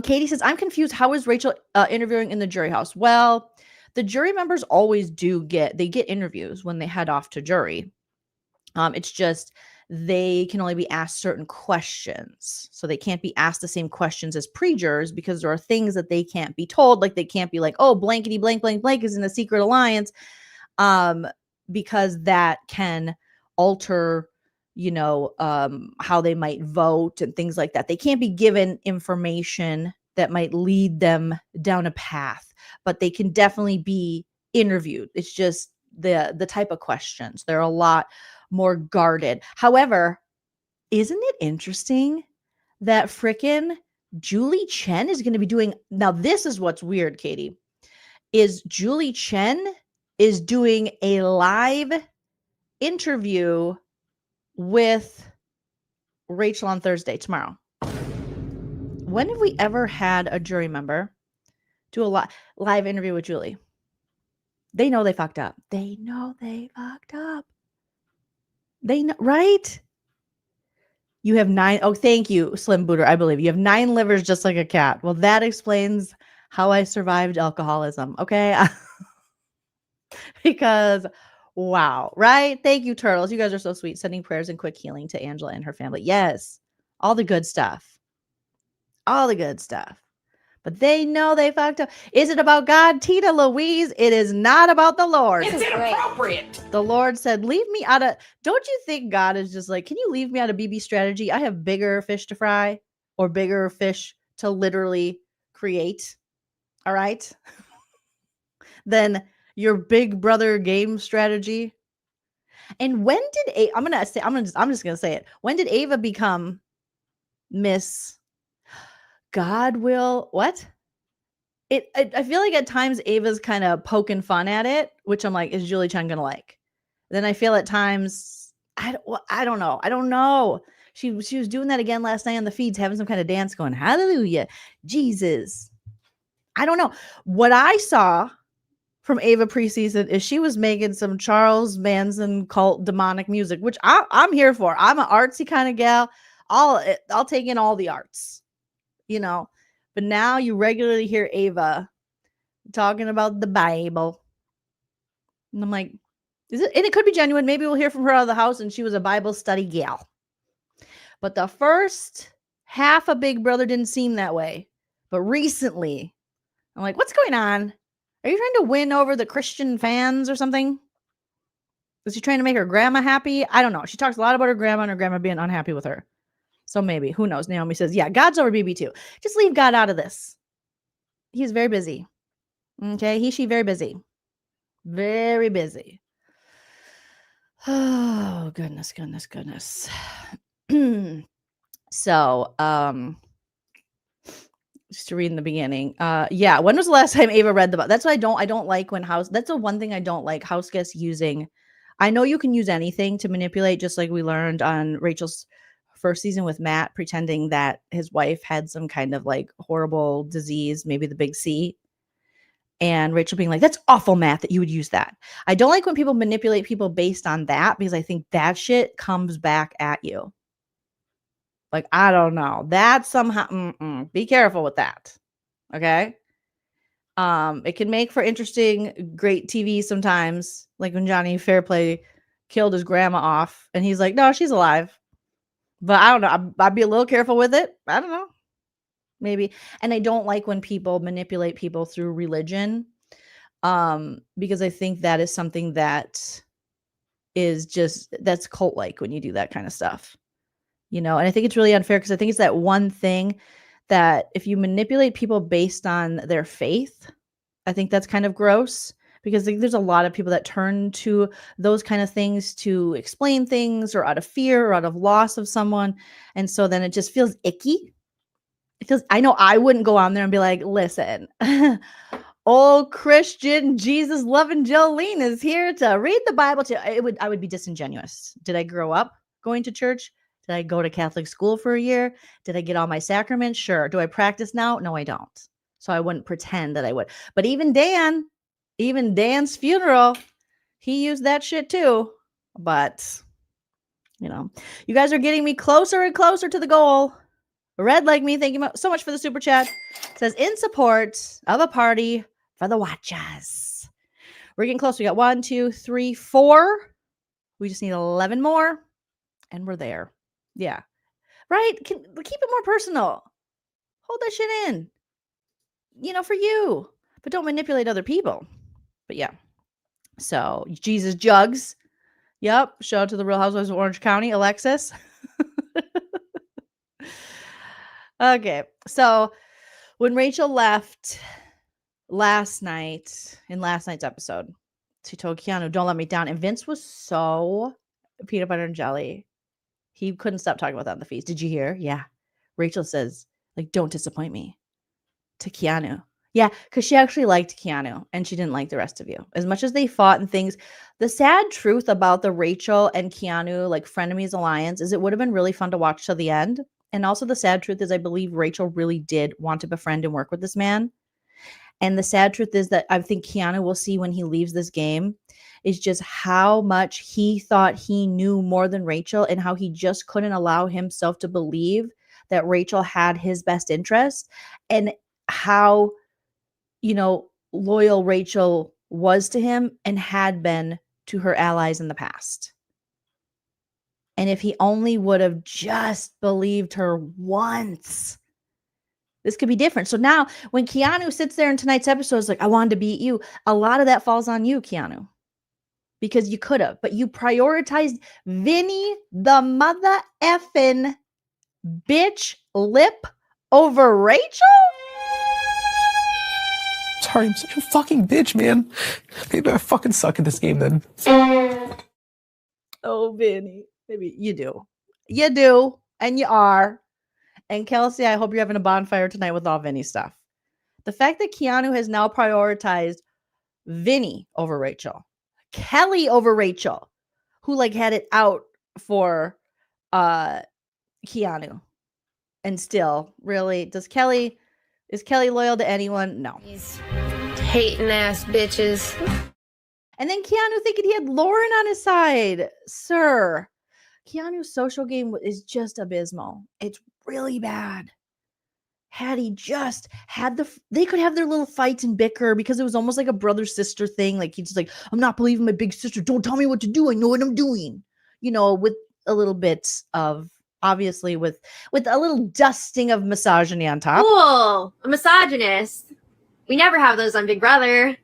Katie says, I'm confused. How is Rachel interviewing in the jury house? Well, the jury members always get interviews when they head off to jury. It's just they can only be asked certain questions. So they can't be asked the same questions as pre-jurors, because there are things that they can't be told. Like they can't be like, oh, blankety blank blank blank is in a secret alliance, because that can alter, you know, how they might vote and things like that. They can't be given information that might lead them down a path, but they can definitely be interviewed. It's just the type of questions. They're a lot more guarded. However, isn't it interesting that frickin' Julie Chen is going to be doing, now this is what's weird, Katie, is Julie Chen is doing a live interview with Rachel on Thursday, tomorrow. When have we ever had a jury member do a live interview with Julie? They know they fucked up. They know they fucked up. They know, right? You have 9. Oh, thank you, Slim Booter. I believe you have 9 livers just like a cat. Well, that explains how I survived alcoholism. Okay. Because wow, right? Thank you, Turtles. You guys are so sweet. Sending prayers and quick healing to Angela and her family. Yes. All the good stuff. All the good stuff. But they know they fucked up. Is it about God, Tina Louise? It is not about the Lord. It's inappropriate. The Lord said, leave me out of, don't you think God is just like, can you leave me out of BB strategy? I have bigger fish to fry, or bigger fish to literally create. All right. Then your big brother game strategy. And when did I'm just gonna say it. When did Ava become Miss God will what? I feel like at times Ava's kind of poking fun at it, which I'm like, is Julie Chen gonna like? Then I feel at times I don't know. She was doing that again last night on the feeds, having some kind of dance, going hallelujah, Jesus. I don't know. What I saw from Ava preseason is she was making some Charles Manson cult demonic music, which I'm here for. I'm an artsy kind of gal. I'll take in all the arts, you know. But now you regularly hear Ava talking about the Bible. And I'm like, is it? And it could be genuine. Maybe we'll hear from her out of the house and she was a Bible study gal. But the first half of Big Brother didn't seem that way. But recently, I'm like, what's going on? Are you trying to win over the Christian fans or something? Is she trying to make her grandma happy? I don't know. She talks a lot about her grandma and her grandma being unhappy with her. So maybe, who knows? Naomi says, yeah, God's over BB too. Just leave God out of this. He's very busy. Okay, she very busy. Very busy. Oh, goodness. So, just to read in the beginning. Yeah, when was the last time Ava read the book? That's what I don't like when that's the one thing I don't like, house guests using. I know you can use anything to manipulate, just like we learned on Rachel's first season with Matt pretending that his wife had some kind of like horrible disease, maybe the big C. And Rachel being like, that's awful, Matt, that you would use that. I don't like when people manipulate people based on that, because I think that shit comes back at you. Like, I don't know. That somehow, be careful with that. Okay? It can make for interesting, great TV sometimes. Like when Johnny Fairplay killed his grandma off and he's like, no, she's alive. But I don't know. I'd be a little careful with it. I don't know. Maybe. And I don't like when people manipulate people through religion. Because I think that is something that is that's cult-like when you do that kind of stuff. You know, and I think it's really unfair because I think it's that one thing that if you manipulate people based on their faith, I think that's kind of gross, because there's a lot of people that turn to those kind of things to explain things, or out of fear or out of loss of someone. And so then it just feels icky. I know I wouldn't go on there and be like, listen, old Christian Jesus loving Jolene is here to read the Bible to. I would be disingenuous. Did I grow up going to church? Did I go to Catholic school for a year? Did I get all my sacraments? Sure. Do I practice now? No, I don't. So I wouldn't pretend that I would. But even Dan's funeral, he used that shit too. But, you know, you guys are getting me closer and closer to the goal. Red Like Me, thank you so much for the super chat. It says, in support of a party for the watchers. We're getting close. We got 1, 2, 3, 4. We just need 11 more. And we're there. Yeah. Right? Keep it more personal. Hold that shit in. You know, for you. But don't manipulate other people. But yeah. So, Jesus Jugs. Yep. Shout out to the Real Housewives of Orange County, Alexis. Okay. So, when Rachel left last night's episode, she told Keanu, don't let me down. And Vince was so peanut butter and jelly. He couldn't stop talking about that on the feeds. Did you hear? Yeah. Rachel says, like, don't disappoint me to Keanu. Yeah, because she actually liked Keanu and she didn't like the rest of you. As much as they fought and things, the sad truth about the Rachel and Keanu, like, frenemies alliance is it would have been really fun to watch till the end. And also the sad truth is I believe Rachel really did want to befriend and work with this man. And the sad truth is that I think Keanu will see when he leaves this game is just how much he thought he knew more than Rachel, and how he just couldn't allow himself to believe that Rachel had his best interest, and how, you know, loyal Rachel was to him and had been to her allies in the past. And if he only would have just believed her once, this could be different. So now when Keanu sits there in tonight's episode, is like, I wanted to beat you. A lot of that falls on you, Keanu. Because you could have, but you prioritized Vinnie the mother effing bitch lip over Rachel? Sorry, I'm such a fucking bitch, man. Maybe I fucking suck at this game then. Oh, Vinny. Maybe you do. You do. And you are. And Kelsey, I hope you're having a bonfire tonight with all Vinny stuff. The fact that Keanu has now prioritized Vinny over Rachel, Kelly over Rachel, who like had it out for Keanu. And still, really, is Kelly loyal to anyone? No. These hating ass bitches. And then Keanu thinking he had Lauren on his side. Sir, Keanu's social game is just abysmal. It's really bad. Had he just had they could have their little fights and bicker because it was almost like a brother-sister thing. Like he's just like, I'm not believing my big sister. Don't tell me what to do. I know what I'm doing. You know, with a little bit of, obviously with a little dusting of misogyny on top. Cool. A misogynist. We never have those on Big Brother.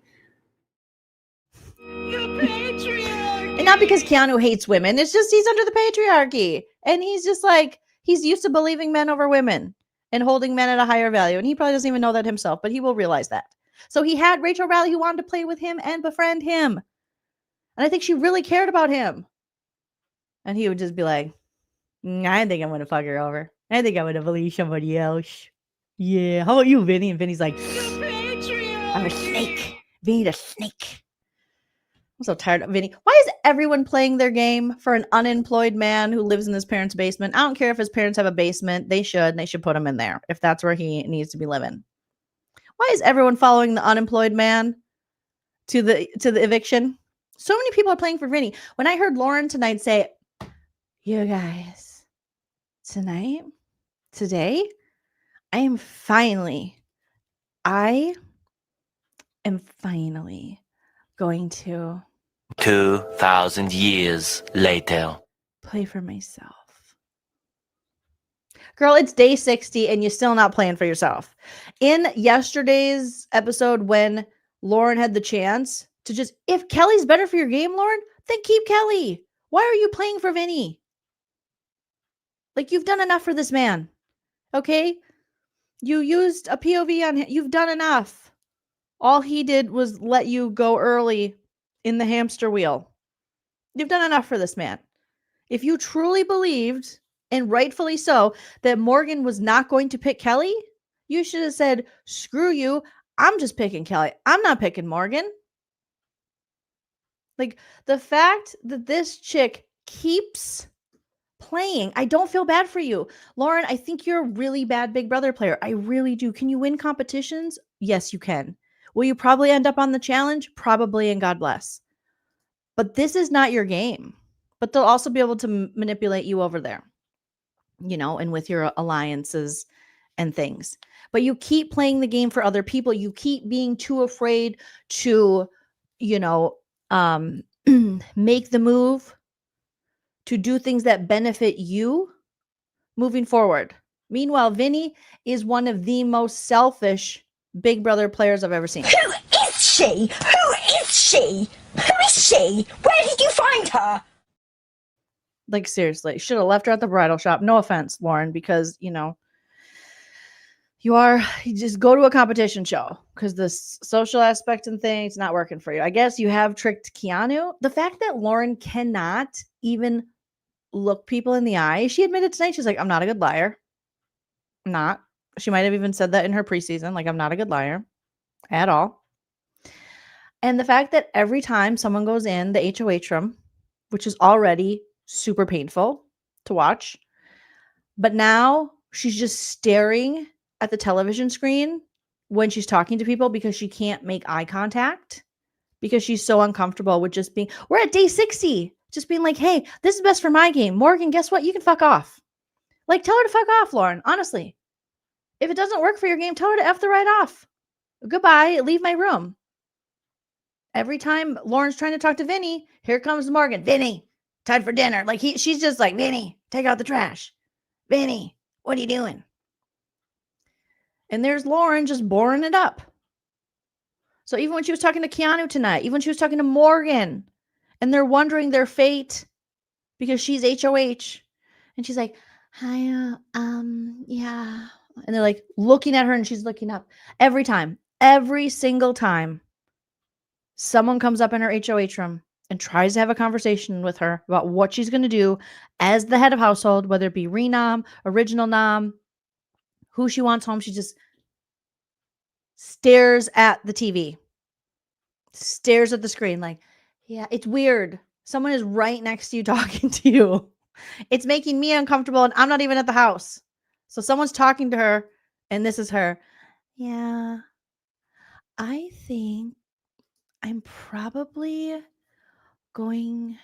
And not because Keanu hates women. It's just he's under the patriarchy. And he's just like, he's used to believing men over women and holding men at a higher value. And he probably doesn't even know that himself, but he will realize that. So he had Rachel Riley who wanted to play with him and befriend him. And I think she really cared about him. And he would just be like, I think I'm going to fuck her over. I think I'm going to believe somebody else. Yeah. How about you, Vinny? And Vinny's like, I'm a snake. Vinny the snake. I'm so tired of Vinny. Why is everyone playing their game for an unemployed man who lives in his parents' basement? I don't care if his parents have a basement. They should put him in there if that's where he needs to be living. Why is everyone following the unemployed man to the eviction? So many people are playing for Vinny. When I heard Lauren tonight say, you guys, today, I am finally going to 2,000 years later. play for myself. Girl, it's day 60 and you're still not playing for yourself. In yesterday's episode, when Lauren had the chance to just, if Kelly's better for your game, Lauren, then keep Kelly. Why are you playing for Vinny? Like, you've done enough for this man. Okay? You used a POV on him. You've done enough. All he did was let you go early in the hamster wheel. You've done enough for this man. If you truly believed, and rightfully so, that Morgan was not going to pick Kelly, you should have said, screw you. I'm just picking Kelly. I'm not picking Morgan. Like, the fact that this chick keeps playing, I don't feel bad for you. Lauren, I think you're a really bad Big Brother player. I really do. Can you win competitions? Yes, you can. Will you probably end up on the challenge? Probably, and God bless. But this is not your game. But they'll also be able to manipulate you over there, you know, and with your alliances and things. But you keep playing the game for other people. You keep being too afraid to, you know, make the move, to do things that benefit you moving forward. Meanwhile, Vinny is one of the most selfish Big Brother players I've ever seen. Who is she? Who is she? Who is she? Where did you find her? Like, seriously, should have left her at the bridal shop. No offense, Lauren, because, you know, you just go to a competition show because the social aspect and things not working for you. I guess you have tricked Keanu. The fact that Lauren cannot even look people in the eye. She admitted tonight, she's like, I'm not a good liar. I'm not. She might have even said that in her preseason. Like, I'm not a good liar at all. And the fact that every time someone goes in the HOH room, which is already super painful to watch, but now she's just staring at the television screen when she's talking to people because she can't make eye contact because she's so uncomfortable with just being, we're at day 60, just being like, hey, this is best for my game. Morgan, guess what? You can fuck off. Like, tell her to fuck off, Lauren. Honestly, if it doesn't work for your game, tell her to F the right off. Goodbye. Leave my room. Every time Lauren's trying to talk to Vinny, here comes Morgan. Vinny, time for dinner. Like, she's just like, Vinny, take out the trash. Vinny, what are you doing? And there's Lauren just boring it up. So even when she was talking to Keanu tonight, even when she was talking to Morgan, and they're wondering their fate because she's HOH, and she's like, hi, yeah. And they're like looking at her and she's looking up. Every time, every single time someone comes up in her HOH room and tries to have a conversation with her about what she's going to do as the head of household, whether it be renom, original nom, who she wants home. She just stares at the TV, stares at the screen like, yeah, it's weird. Someone is right next to you talking to you. It's making me uncomfortable and I'm not even at the house. So someone's talking to her and this is her. Yeah, I think I'm probably going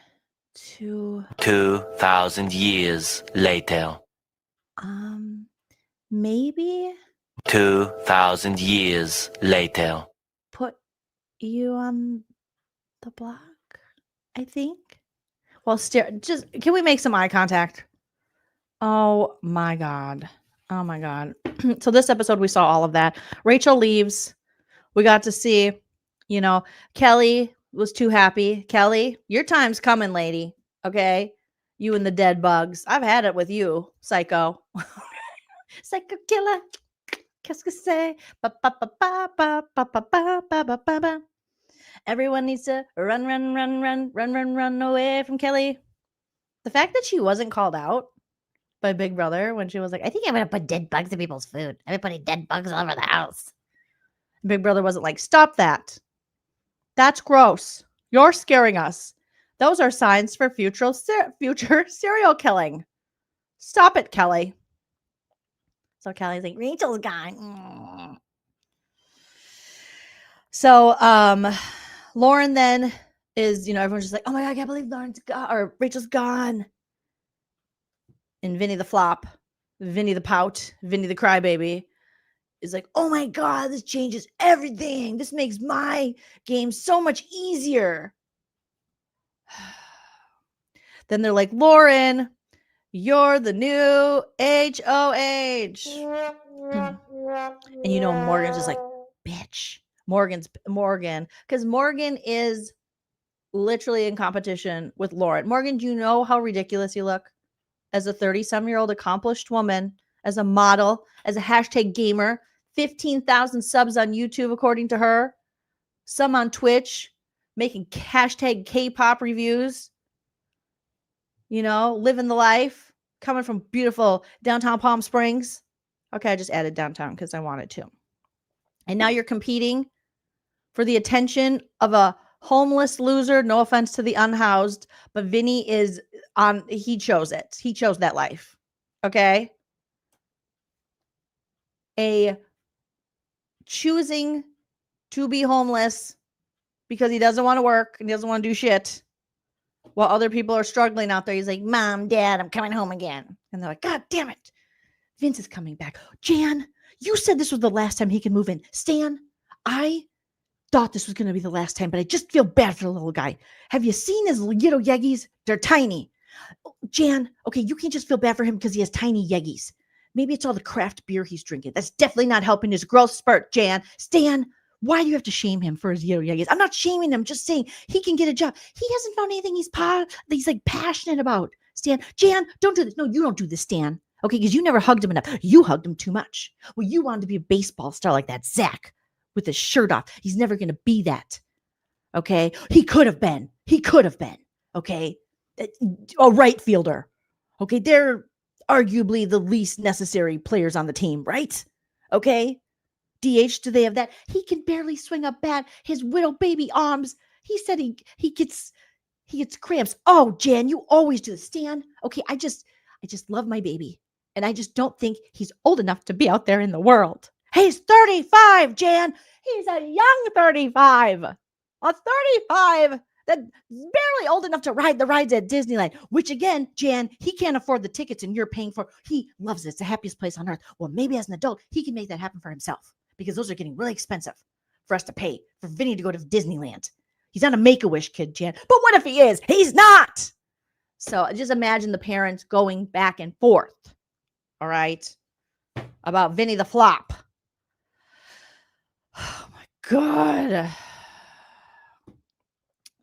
to 2,000 years later. Maybe 2,000 years later. put you on the block, I think. Well, just can we make some eye contact? Oh my god. Oh my god. So this episode we saw all of that. Rachel leaves. We got to see, Kelly was too happy. Kelly, your time's coming, lady. Okay? You and the dead bugs. I've had it with you, psycho. Psycho killer. Qu'est-ce que c'est? Ba, ba, ba, ba, ba, ba, ba, ba, ba, ba, ba, ba. Everyone needs to run away from Kelly. The fact that she wasn't called out by Big Brother when she was like, I think I'm going to put dead bugs in people's food. I've been putting dead bugs all over the house. Big Brother wasn't like, stop that. That's gross. You're scaring us. Those are signs for future serial killing. Stop it, Kelly. So Kelly's like, Rachel's gone. So Lauren then is, everyone's just like, oh my God, I can't believe Lauren's gone or Rachel's gone. And Vinnie the flop, Vinnie the pout, Vinnie the crybaby is like, oh my God, this changes everything. This makes my game so much easier. Then they're like, Lauren, you're the new HOH. And Morgan's just like, bitch. Morgan. Because Morgan is literally in competition with Lauren. Morgan, do you know how ridiculous you look as a 30-some-year-old accomplished woman, as a model, as a hashtag gamer, 15,000 subs on YouTube, according to her, some on Twitch, making hashtag K-pop reviews, living the life, coming from beautiful downtown Palm Springs. Okay, I just added downtown because I wanted to. And now you're competing for the attention of a homeless loser. No offense to the unhoused, but Vinnie he chose it. He chose that life. Okay? Choosing to be homeless because he doesn't want to work and he doesn't want to do shit while other people are struggling out there. He's like, Mom, Dad, I'm coming home again. And they're like, God damn it. Vince is coming back. Jan, you said this was the last time he can move in. Stan, I thought this was going to be the last time, but I just feel bad for the little guy. Have you seen his little yeggies? They're tiny. Jan, okay, you can't just feel bad for him because he has tiny yeggies. Maybe it's all the craft beer he's drinking. That's definitely not helping his growth spurt, Jan. Stan, why do you have to shame him for his yeggies? I'm not shaming him, just saying he can get a job. He hasn't found anything he's like passionate about. Stan, Jan, don't do this. No, you don't do this, Stan. Okay, because you never hugged him enough. You hugged him too much. Well, you wanted to be a baseball star like that Zach with his shirt off. He's never going to be that. Okay? He could have been. Okay? A right fielder. Okay? They're arguably the least necessary players on the team, right? Okay? DH, do they have that? He can barely swing a bat. His little baby arms. He said he gets cramps. Oh, Jan, you always do this. Stan, okay, I just love my baby. And I just don't think he's old enough to be out there in the world. He's 35, Jan. He's a young 35. A 35 that's barely old enough to ride the rides at Disneyland, which again, Jan, he can't afford the tickets and you're paying for. He loves it. It's the happiest place on earth. Well, maybe as an adult, he can make that happen for himself because those are getting really expensive for us to pay for Vinnie to go to Disneyland. He's not a Make-A-Wish kid, Jan. But what if he is? He's not. So just imagine the parents going back and forth. All right. About Vinnie the flop. Oh my God.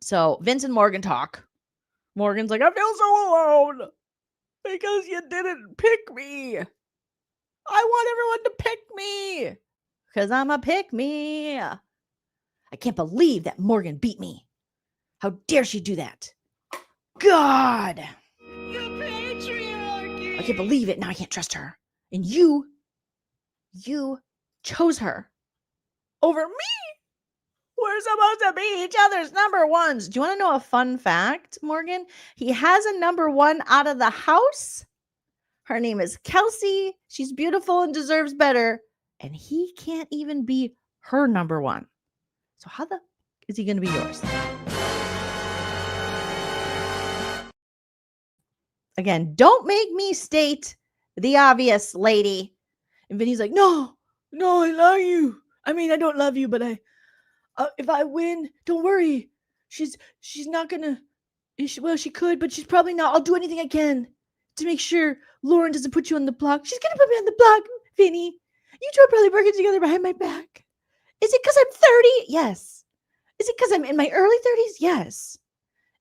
So Vince and Morgan talk. Morgan's like, I feel so alone because you didn't pick me. I want everyone to pick me because I'm a pick me. I can't believe that Morgan beat me. How dare she do that? God. I can't believe it. Now I can't trust her. And you chose her over me. We're supposed to be each other's number ones. Do you want to know a fun fact, Morgan? He has a number one out of the house. Her name is Kelsey. She's beautiful and deserves better. And he can't even be her number one. So how the is he going to be yours? Again, don't make me state the obvious, lady. And Vinny's like, no, I love you. I mean, I don't love you, but if I win, don't worry. She's not gonna. Well, she could, but she's probably not. I'll do anything I can to make sure Lauren doesn't put you on the block. She's gonna put me on the block, Vinny. You two are probably working together behind my back. Is it because I'm 30? Yes. Is it because I'm in my early 30s? Yes.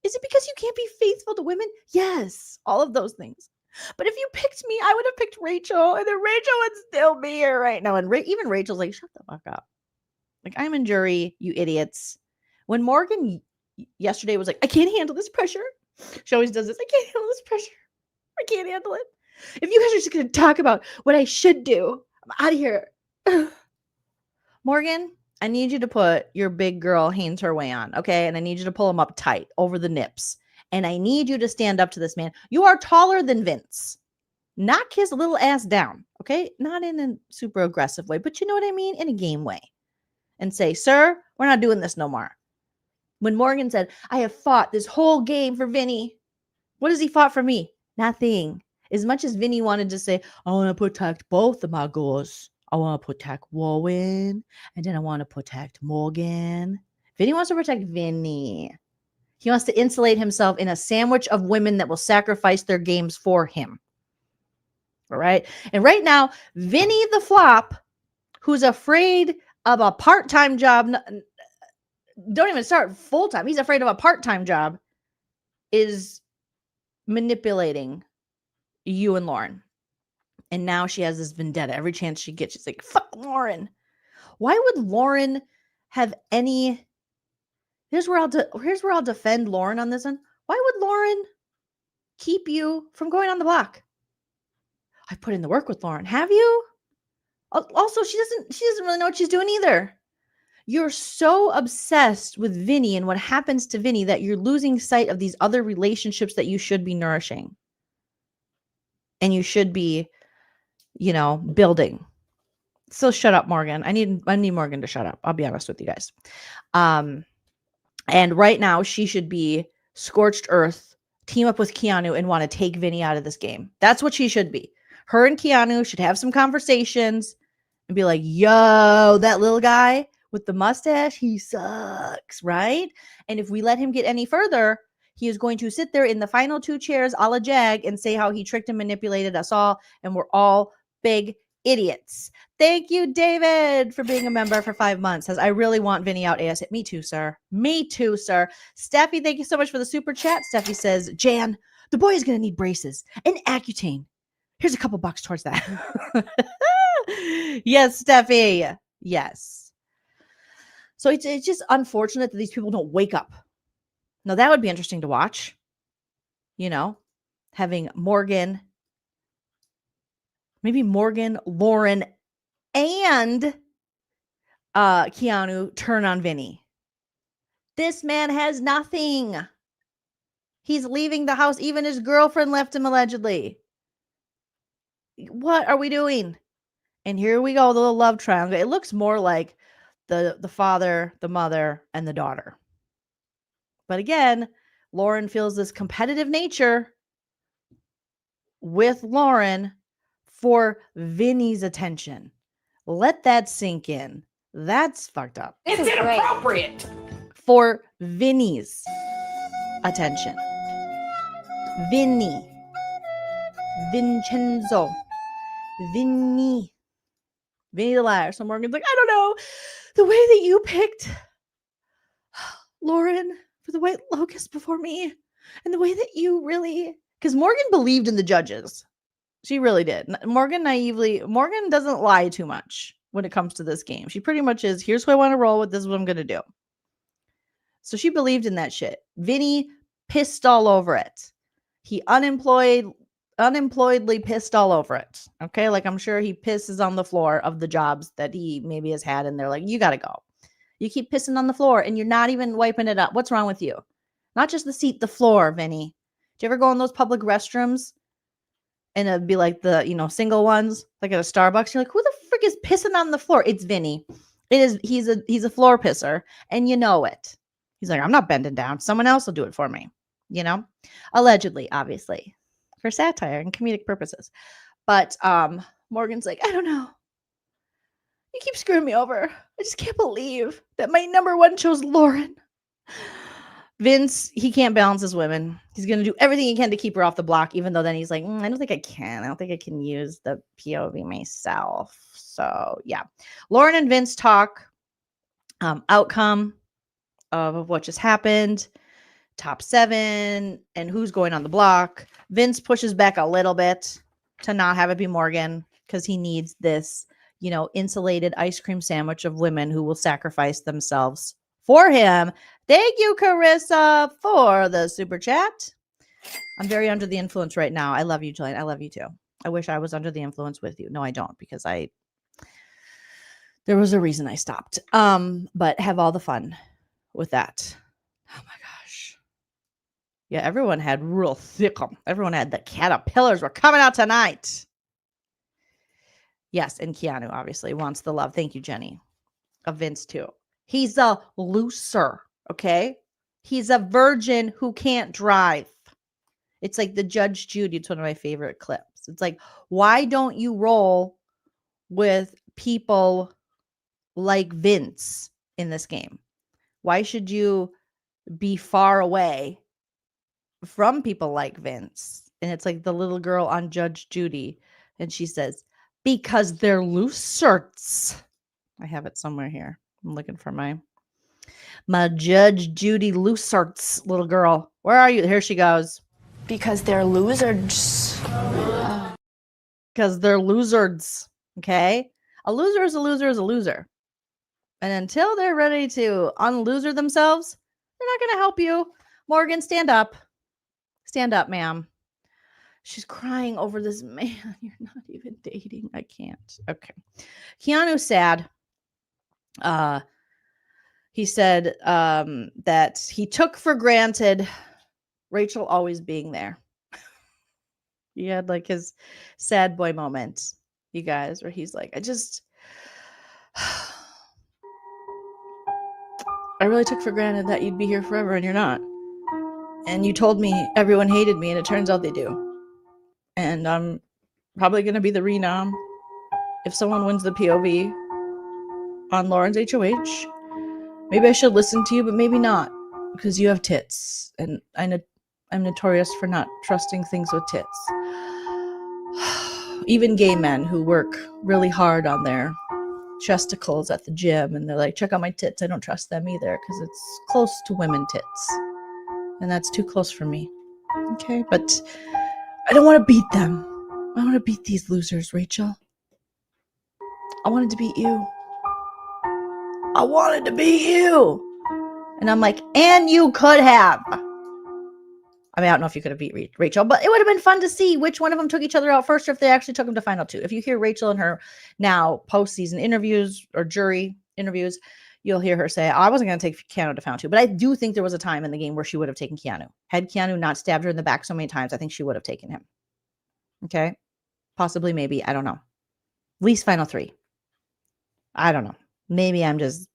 Is it because you can't be faithful to women? Yes. All of those things. But if you picked me, I would have picked Rachel, and then Rachel would still be here right now. And even Rachel's like, shut the fuck up. Like, I'm in jury, you idiots. When Morgan yesterday was like, I can't handle this pressure. She always does this. I can't handle this pressure. I can't handle it. If you guys are just going to talk about what I should do, I'm out of here. Morgan, I need you to put your big girl hands her way on, okay? And I need you to pull him up tight over the nips. And I need you to stand up to this man. You are taller than Vince. Knock his little ass down, okay? Not in a super aggressive way, but you know what I mean? In a game way. And say, sir, we're not doing this no more. When Morgan said, I have fought this whole game for Vinny. What has he fought for me? Nothing. As much as Vinny wanted to say, I want to protect both of my girls. I want to protect Warren, and then I want to protect Morgan. Vinny wants to protect Vinny. He wants to insulate himself in a sandwich of women that will sacrifice their games for him. All right? And right now, Vinny the flop, who's afraid of a part-time job, don't even start full-time. He's afraid of a part-time job, is manipulating you and Lauren. And now she has this vendetta. Every chance she gets, she's like, fuck Lauren. Why would Lauren have any... Here's where I'll defend Lauren on this one. Why would Lauren keep you from going on the block? I put in the work with Lauren. Have you? Also, she doesn't really know what she's doing either. You're so obsessed with Vinny and what happens to Vinny that you're losing sight of these other relationships that you should be nourishing. And you should be, building. So shut up, Morgan. I need Morgan to shut up. I'll be honest with you guys. And right now she should be scorched earth, team up with Keanu and want to take Vinny out of this game. That's what she should be. Her and Keanu should have some conversations and be like, yo, that little guy with the mustache, he sucks, right? And if we let him get any further, he is going to sit there in the final two chairs a la Jag and say how he tricked and manipulated us all, and we're all big idiots. Thank you, David, for being a member for 5 months. Says, I really want Vinny out ASAP. Me too, sir. Me too, sir. Steffi, thank you so much for the super chat. Steffi says, Jan, the boy is going to need braces and Accutane. Here's a couple bucks towards that. Yes, Steffi. Yes. So it's just unfortunate that these people don't wake up. Now, that would be interesting to watch. Having Morgan, maybe Morgan, Lauren, and Keanu turn on Vinny. This man has nothing. He's leaving the house. Even his girlfriend left him allegedly. What are we doing? And here we go, the little love triangle. It looks more like the father, the mother, and the daughter. But again, Lauren feels this competitive nature with Lauren for Vinny's attention. Let that sink in. That's fucked up. It's inappropriate. For Vinny's attention. Vinny. Vincenzo. Vinny the liar. So Morgan's like, I don't know. The way that you picked Lauren for the White Locust before me, and the way that you really... Because Morgan believed in the judges. She really did. Morgan doesn't lie too much when it comes to this game. She pretty much is, here's who I want to roll with, this is what I'm going to do. So she believed in that shit. Vinnie pissed all over it. He unemployedly pissed all over it. Okay. Like I'm sure he pisses on the floor of the jobs that he maybe has had. And they're like, you got to go. You keep pissing on the floor and you're not even wiping it up. What's wrong with you? Not just the seat, the floor, Vinnie. Do you ever go in those public restrooms? And it'd be like the, single ones, like at a Starbucks. You're like, who the frick is pissing on the floor? It's Vinnie. He's a floor pisser, and you know it. He's like, I'm not bending down. Someone else will do it for me. Allegedly, obviously, for satire and comedic purposes. But Morgan's like, I don't know. You keep screwing me over. I just can't believe that my number one chose Lauren. Vince, he can't balance his women. He's going to do everything he can to keep her off the block, even though then he's like, I don't think I can. I don't think I can use the POV myself. So, yeah. Lauren and Vince talk outcome of what just happened, top 7, and who's going on the block. Vince pushes back a little bit to not have it be Morgan because he needs this, insulated ice cream sandwich of women who will sacrifice themselves for him. Thank you, Carissa, for the super chat. I'm very under the influence right now. I love you, Jolene. I love you too. I wish I was under the influence with you. No, I don't, because there was a reason I stopped. But have all the fun with that. Oh my gosh. Yeah, everyone had real thick. Everyone had the caterpillars were coming out tonight. Yes, and Keanu obviously wants the love. Thank you, Jenny. Of Vince too. He's a loser, okay? He's a virgin who can't drive. It's like the Judge Judy. It's one of my favorite clips. It's like, why don't you roll with people like Vince in this game? Why should you be far away from people like Vince? And it's like the little girl on Judge Judy. And she says, because they're losers. I have it somewhere here. I'm looking for my Judge Judy losers little girl. Where are you? Here she goes. Because they're losers. Because they're losers. Okay? A loser is a loser is a loser. And until they're ready to unloser themselves, they're not going to help you. Morgan, stand up. Stand up, ma'am. She's crying over this man. You're not even dating. I can't. Okay. Keanu's sad. He said that he took for granted Rachel always being there. He had like his sad boy moment, you guys, where he's like, I really took for granted that you'd be here forever and you're not. And you told me everyone hated me and it turns out they do. And I'm probably going to be the renom if someone wins the POV on Lauren's HOH. Maybe I should listen to you, but maybe not, because you have tits. And I'm notorious for not trusting things with tits. Even gay men who work really hard on their chesticles at the gym and they're like, check out my tits. I don't trust them either because it's close to women tits. And that's too close for me. Okay, but I don't want to beat them. I want to beat these losers, Rachel. I wanted to beat you. I wanted to beat you. And I'm like, and you could have. I mean, I don't know if you could have beat Rachel, but it would have been fun to see which one of them took each other out first or if they actually took them to final two. If you hear Rachel in her now post-season interviews or jury interviews, you'll hear her say, I wasn't going to take Keanu to final two. But I do think there was a time in the game where she would have taken Keanu. Had Keanu not stabbed her in the back so many times, I think she would have taken him. Okay? Possibly, maybe. I don't know. At least final 3. I don't know. Maybe I'm just...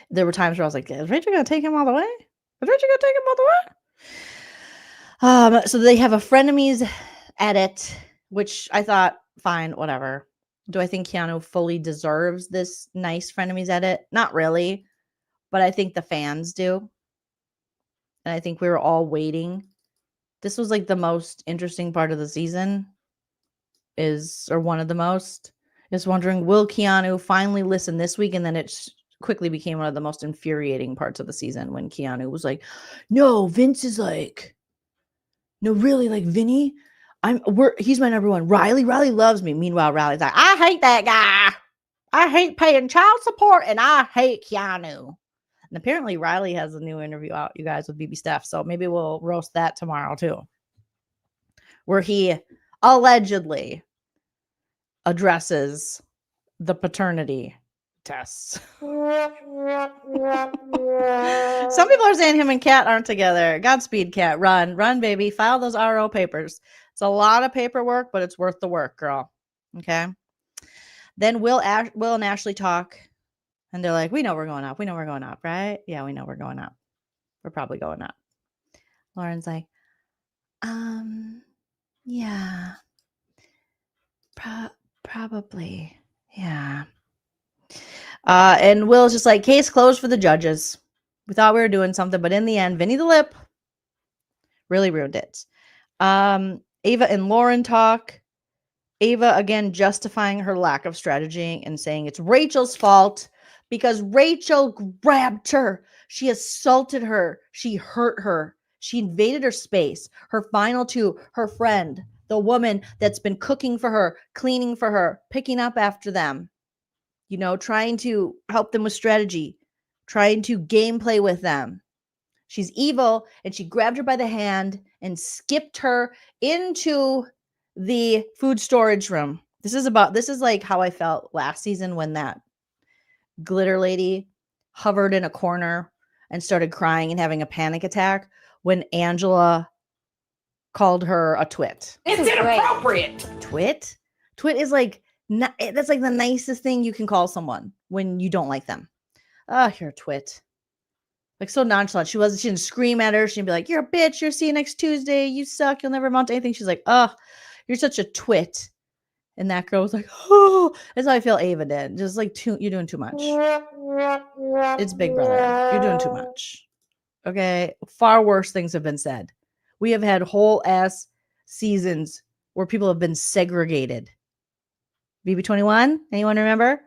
There were times where I was like, is Rachel going to take him all the way? Is Rachel going to take him all the way? So they have a frenemies edit, which I thought, fine, whatever. Do I think Keanu fully deserves this nice frenemies edit? Not really, but I think the fans do. And I think we were all waiting. This was like the most interesting part of the season or one of the most, is wondering, will Keanu finally listen this week? And then it quickly became one of the most infuriating parts of the season when Keanu was like, no, Vince is like, no, really, like Vinnie, he's my number one. Riley loves me. Meanwhile, Riley's like, I hate that guy. I hate paying child support and I hate Keanu. And apparently Riley has a new interview out, you guys, with BB Steph. So maybe we'll roast that tomorrow too, where he allegedly addresses the paternity tests. Some people are saying him and Kat aren't together. Godspeed, Kat. Run, baby. File those RO papers. It's a lot of paperwork, but it's worth the work, girl. Okay. Then Will and Ashley talk, and they're like, we know we're going up. We know we're going up, right? Yeah, we know we're going up. We're probably going up. Lauren's like, yeah, probably. Yeah. And Will's just like, case closed for the judges. We thought we were doing something, but in the end, Vinnie the Lip really ruined it. Ava and Lauren talk. Ava, again, justifying her lack of strategy and saying it's Rachel's fault because Rachel grabbed her. She assaulted her. She hurt her. She invaded her space. Her final two, her friend, the woman that's been cooking for her, cleaning for her, picking up after them, you know, trying to help them with strategy, trying to gameplay with them. She's evil, and she grabbed her by the hand and skipped her into the food storage room. This is like how I felt last season when that glitter lady hovered in a corner and started crying and having a panic attack when Angela called her a twit. It's inappropriate. Twit? Twit is like, that's like the nicest thing you can call someone when you don't like them. Oh, you're a twit. Like so nonchalant. She didn't scream at her. She didn't be like, you're a bitch. You'll see you next Tuesday. You suck. You'll never amount to anything. She's like, oh, you're such a twit. And that girl was like, oh, that's how I feel Ava did. Just like, you're doing too much. It's Big Brother. You're doing too much. Okay. Far worse things have been said. We have had whole ass seasons where people have been segregated. BB27, anyone remember?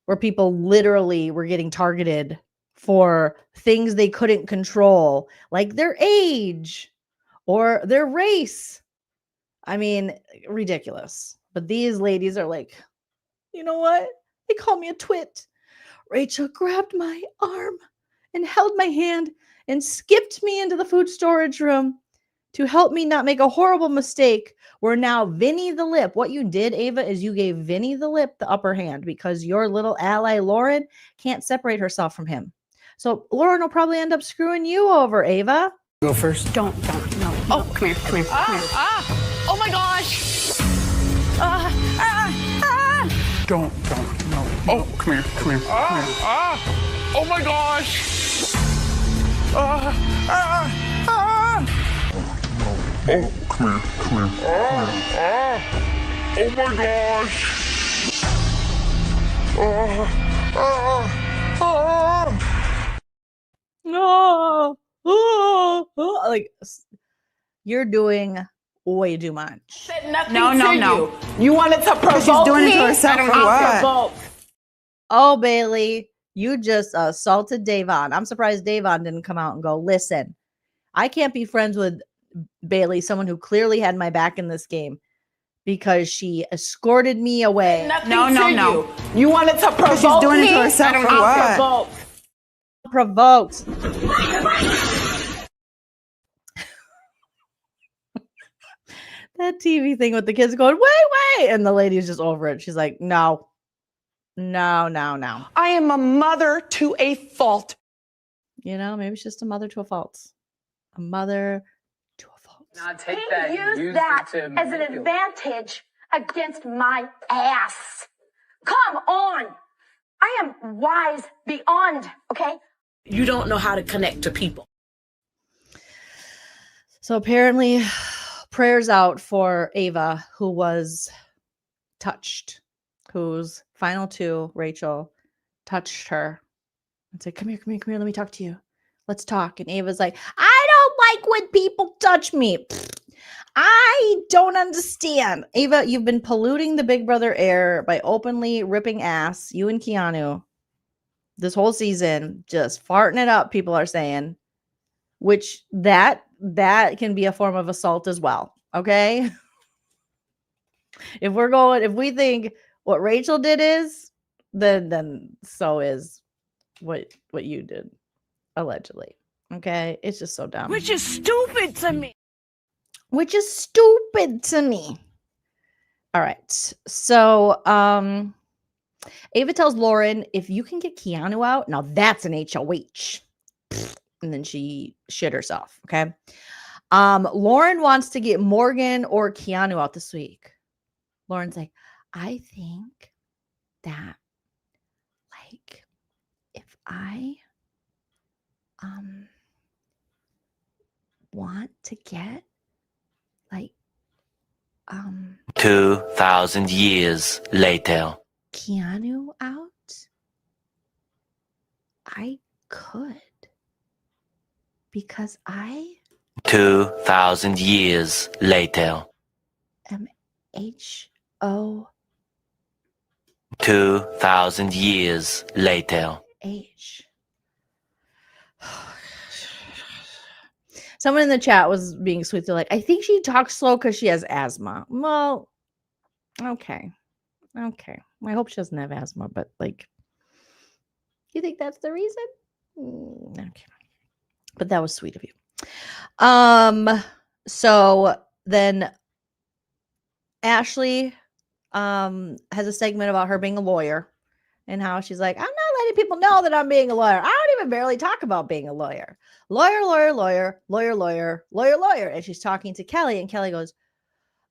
Where people literally were getting targeted for things they couldn't control, like their age or their race. I mean, ridiculous. But these ladies are like, you know what? They call me a twit. Rachel grabbed my arm and held my hand and skipped me into the food storage room to help me not make a horrible mistake where now Vinnie the Lip, what you did, Ava, is you gave Vinnie the Lip the upper hand because your little ally, Lauren, can't separate herself from him. So Lauren will probably end up screwing you over, Ava. Go first. Don't, no. Oh, come here. Oh my gosh. Don't, no. Oh, come here. Oh my gosh. Oh, come here. Oh my No. Like, you're doing way too much. Said nothing No. you. You wanted to provoke She's doing me? it to herself I or don't what? provoke. Oh, Bailey, you just assaulted Davon. I'm surprised Davon didn't come out and go, listen, I can't be friends with Bailey, someone who clearly had my back in this game, because she escorted me away. Nothing No. you. You wanted to provoke She's doing it me? to herself I don't or what? provoke. Provoked. That TV thing with the kids going, wait, and the lady is just over it. She's like, no. I am a mother to a fault. You know, maybe it's just a mother to a fault. A mother to a fault. Now take He that and used use that it to as an manipulate. advantage against my ass. Come on. I am wise beyond, okay? You don't know how to connect to people. So apparently, prayers out for Ava, who was touched, whose final two, Rachel, touched her and said, come here, let me talk to you. Let's talk. And Ava's like, I don't like when people touch me. I don't understand. Ava, you've been polluting the Big Brother air by openly ripping ass, you and Keanu, this whole season, just farting it up, people are saying, which that can be a form of assault as well. Okay. If we think what Rachel did is, then so is what you did, allegedly. Okay, it's just so dumb. Which is stupid to me. Which is stupid to me. All right, so Ava tells Lauren, if you can get Keanu out, now that's an HOH. And then she shit herself. Okay. Lauren wants to get Morgan or Keanu out this week. Lauren's like, I think that, like, if I want to get, like, 2,000 years later. Keanu out, I could, because I 2,000 years later. am HO 2,000 years later. H. Someone in the chat was being sweet. They're like, I think she talks slow because she has asthma. Well, okay. Okay. I hope she doesn't have asthma, but like, you think that's the reason? Okay. But that was sweet of you. So then Ashley has a segment about her being a lawyer and how she's like, I'm not letting people know that I'm being a lawyer. I don't even barely talk about being a lawyer. Lawyer. And she's talking to Kelly, and Kelly goes,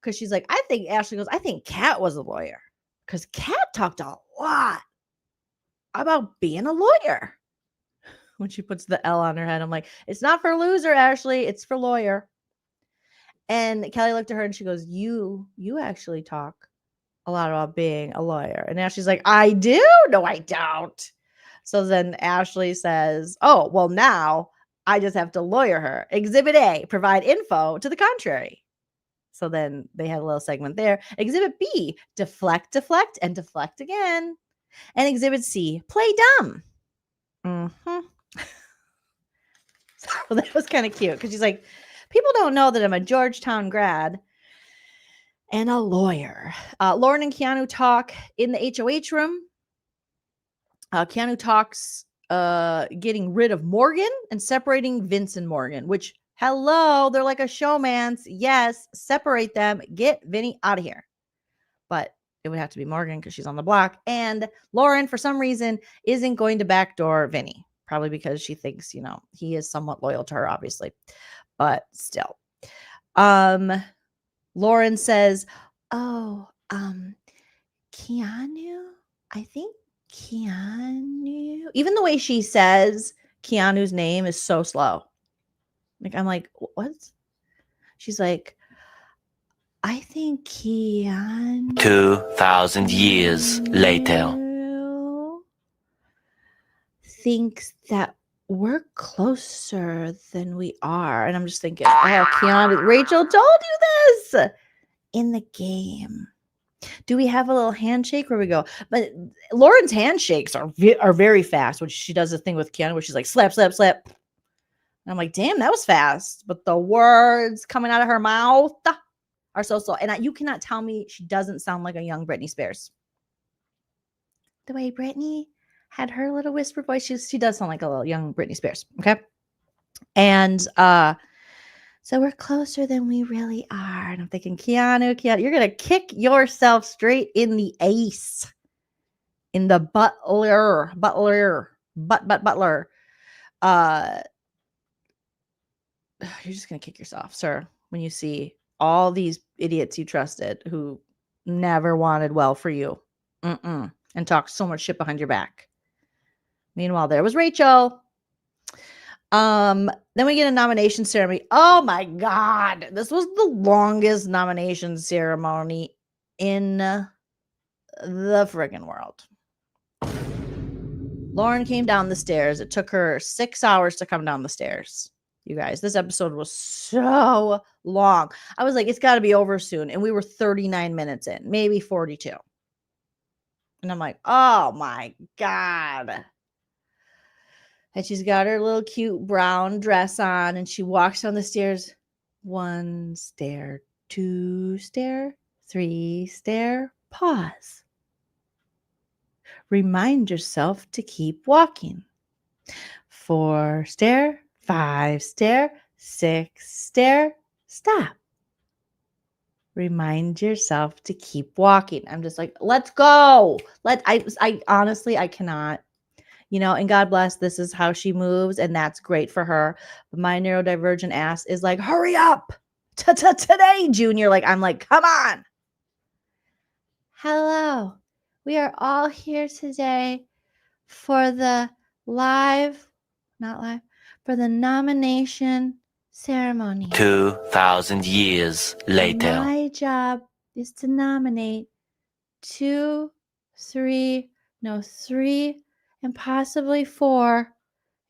because she's like, Ashley goes, I think Kat was a lawyer. Because Kat talked a lot about being a lawyer. When she puts the L on her head, I'm like, it's not for loser, Ashley. It's for lawyer. And Kelly looked at her and she goes, you actually talk a lot about being a lawyer. And Ashley's like, I do? No, I don't. So then Ashley says, oh, well, now I just have to lawyer her. Exhibit A, provide info to the contrary. So then they had a little segment there. Exhibit B, deflect, and deflect again. And Exhibit C, play dumb. Mm-hmm. So that was kind of cute because she's like, people don't know that I'm a Georgetown grad and a lawyer. Lauren and Keanu talk in the HOH room. Keanu talks getting rid of Morgan and separating Vince and Morgan, which, hello, they're like a showman's. Yes, separate them. Get Vinnie out of here. But it would have to be Morgan because she's on the block. And Lauren, for some reason, isn't going to backdoor Vinnie. Probably because she thinks, he is somewhat loyal to her, obviously. But still. Lauren says, oh, Keanu, I think Keanu, even the way she says Keanu's name is so slow. Like, I'm like, what? She's like, I think Keanu 2,000 years later. Thinks that we're closer than we are. And I'm just thinking, oh, Keanu, Rachel told you this in the game. Do we have a little handshake where we go? But Lauren's handshakes are very fast when she does the thing with Keanu where she's like, slap. And I'm like, damn, that was fast. But the words coming out of her mouth are so slow. And you cannot tell me she doesn't sound like a young Britney Spears. The way Britney had her little whisper voice, she does sound like a little young Britney Spears. Okay. And so we're closer than we really are. And I'm thinking, Keanu, you're going to kick yourself straight in the ace. In the butler. You're just going to kick yourself, sir, when you see all these idiots you trusted who never wanted well for you and talked so much shit behind your back. Meanwhile, there was Rachel. Then we get a nomination ceremony. Oh my God. This was the longest nomination ceremony in the friggin' world. Lauren came down the stairs. It took her 6 hours to come down the stairs. You guys, this episode was so long. I was like, it's got to be over soon. And we were 39 minutes in, maybe 42. And I'm like, oh my God. And she's got her little cute brown dress on and she walks down the stairs. 1 stair, 2 stair, 3 stair, pause. Remind yourself to keep walking. 4 stare, 5 stare, 6 stare, stop. Remind yourself to keep walking. I'm just like, let's go. I honestly, I cannot, and God bless, this is how she moves, and that's great for her. But my neurodivergent ass is like, hurry up today, Junior. Like, I'm like, come on. Hello. We are all here today for the for the nomination ceremony. 2,000 years later. My job is to nominate 3 and possibly 4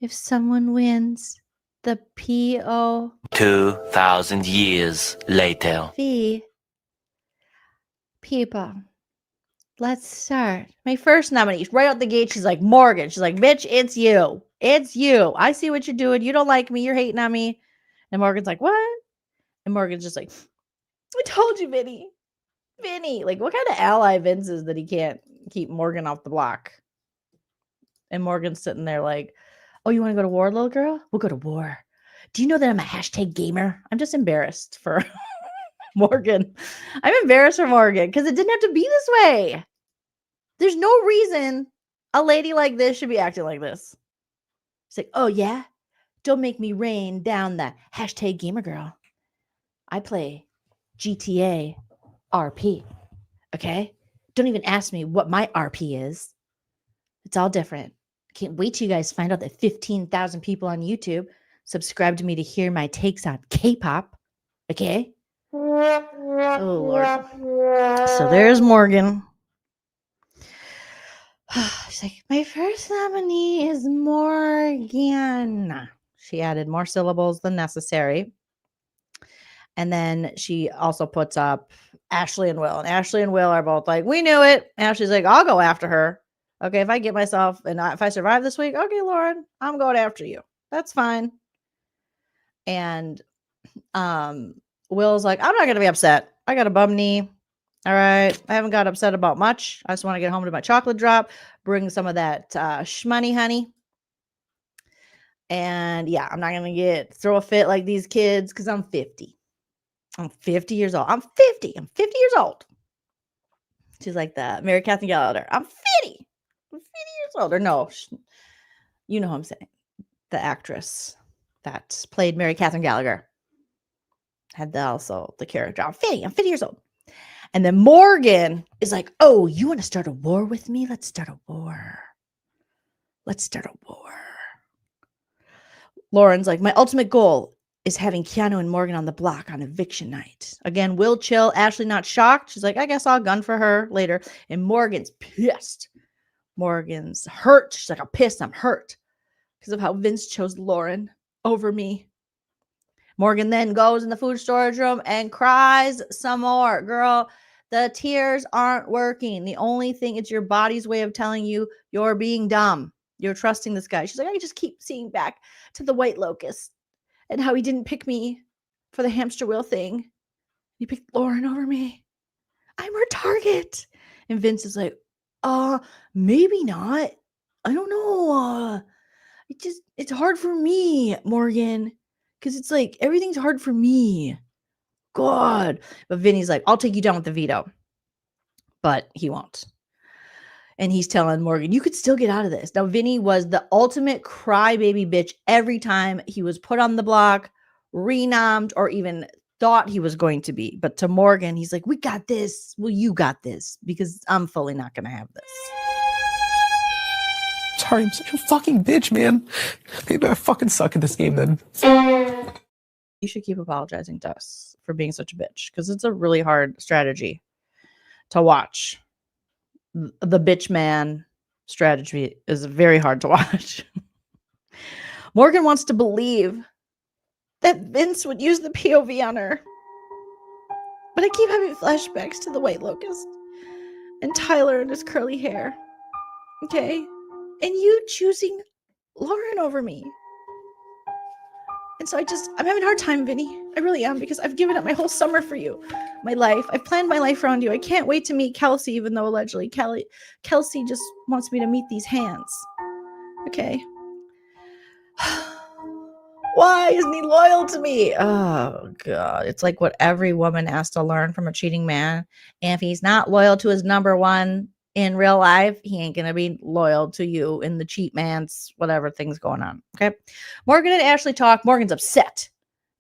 if someone wins the PO 2,000 years later. People. Let's start. My first nominee, right out the gate, she's like, Morgan. She's like, bitch, it's you. It's you. I see what you're doing. You don't like me. You're hating on me. And Morgan's like, what? And Morgan's just like, I told you, Vinnie. Vinnie. Like, what kind of ally Vince is that he can't keep Morgan off the block? And Morgan's sitting there like, oh, you want to go to war, little girl? We'll go to war. Do you know that I'm a hashtag gamer? I'm just embarrassed for Morgan. I'm embarrassed for Morgan because it didn't have to be this way. There's no reason a lady like this should be acting like this. It's like, oh, yeah? Don't make me rain down the hashtag gamer girl. I play GTA RP. Okay? Don't even ask me what my RP is. It's all different. Can't wait till you guys find out that 15,000 people on YouTube subscribe to me to hear my takes on K-pop. Okay? Oh, Lord. So there's Morgan. She's like, my first nominee is Morgan. She added more syllables than necessary. And then she also puts up Ashley and Will. And Ashley and Will are both like, we knew it. Ashley's like, I'll go after her. Okay, if I get myself and if I survive this week, okay, Lauren, I'm going after you. That's fine. And Will's like, I'm not going to be upset. I got a bum knee. All right. I haven't got upset about much. I just want to get home to my chocolate drop, bring some of that shmoney honey. And yeah, I'm not going to throw a fit like these kids because I'm 50. I'm 50 years old. I'm 50 years old. She's like the Mary Catherine Gallagher. I'm 50. I'm 50 years old. Or no, you know what I'm saying. The actress that played Mary Catherine Gallagher had also the character. I'm 50 years old. And then Morgan is like, oh, you want to start a war with me? Let's start a war. Lauren's like, my ultimate goal is having Keanu and Morgan on the block on eviction night. Again, Will chill. Ashley not shocked. She's like, I guess I'll gun for her later. And Morgan's pissed. Morgan's hurt. She's like, I'm pissed. I'm hurt because of how Vince chose Lauren over me. Morgan then goes in the food storage room and cries some more. Girl, the tears aren't working. The only thing, it's your body's way of telling you you're being dumb. You're trusting this guy. She's like, I just keep seeing back to the white locust and how he didn't pick me for the hamster wheel thing. He picked Lauren over me. I'm her target. And Vince is like, maybe not. I don't know. It's hard for me, Morgan. Because it's like, everything's hard for me. God. But Vinny's like, I'll take you down with the veto. But he won't. And he's telling Morgan, you could still get out of this. Now, Vinny was the ultimate crybaby bitch every time he was put on the block, renommed, or even thought he was going to be. But to Morgan, he's like, we got this. Well, you got this. Because I'm fully not going to have this. Sorry, I'm such a fucking bitch, man. Maybe I fucking suck at this game then. You should keep apologizing to us for being such a bitch. Because it's a really hard strategy to watch. The bitch man strategy is very hard to watch. Morgan wants to believe that Vince would use the POV on her. But I keep having flashbacks to the white locust and Tyler and his curly hair. Okay? And you choosing Lauren over me. And so I'm having a hard time, Vinny. I really am, because I've given up my whole summer for you. My life. I've planned my life around you. I can't wait to meet Kelsey, even though allegedly Kelsey just wants me to meet these hands. Okay. Why isn't he loyal to me? Oh God. It's like what every woman has to learn from a cheating man. And if he's not loyal to his number one in real life, he ain't gonna be loyal to you in the cheat man's whatever thing's going on. Okay. Morgan and Ashley talk. Morgan's upset.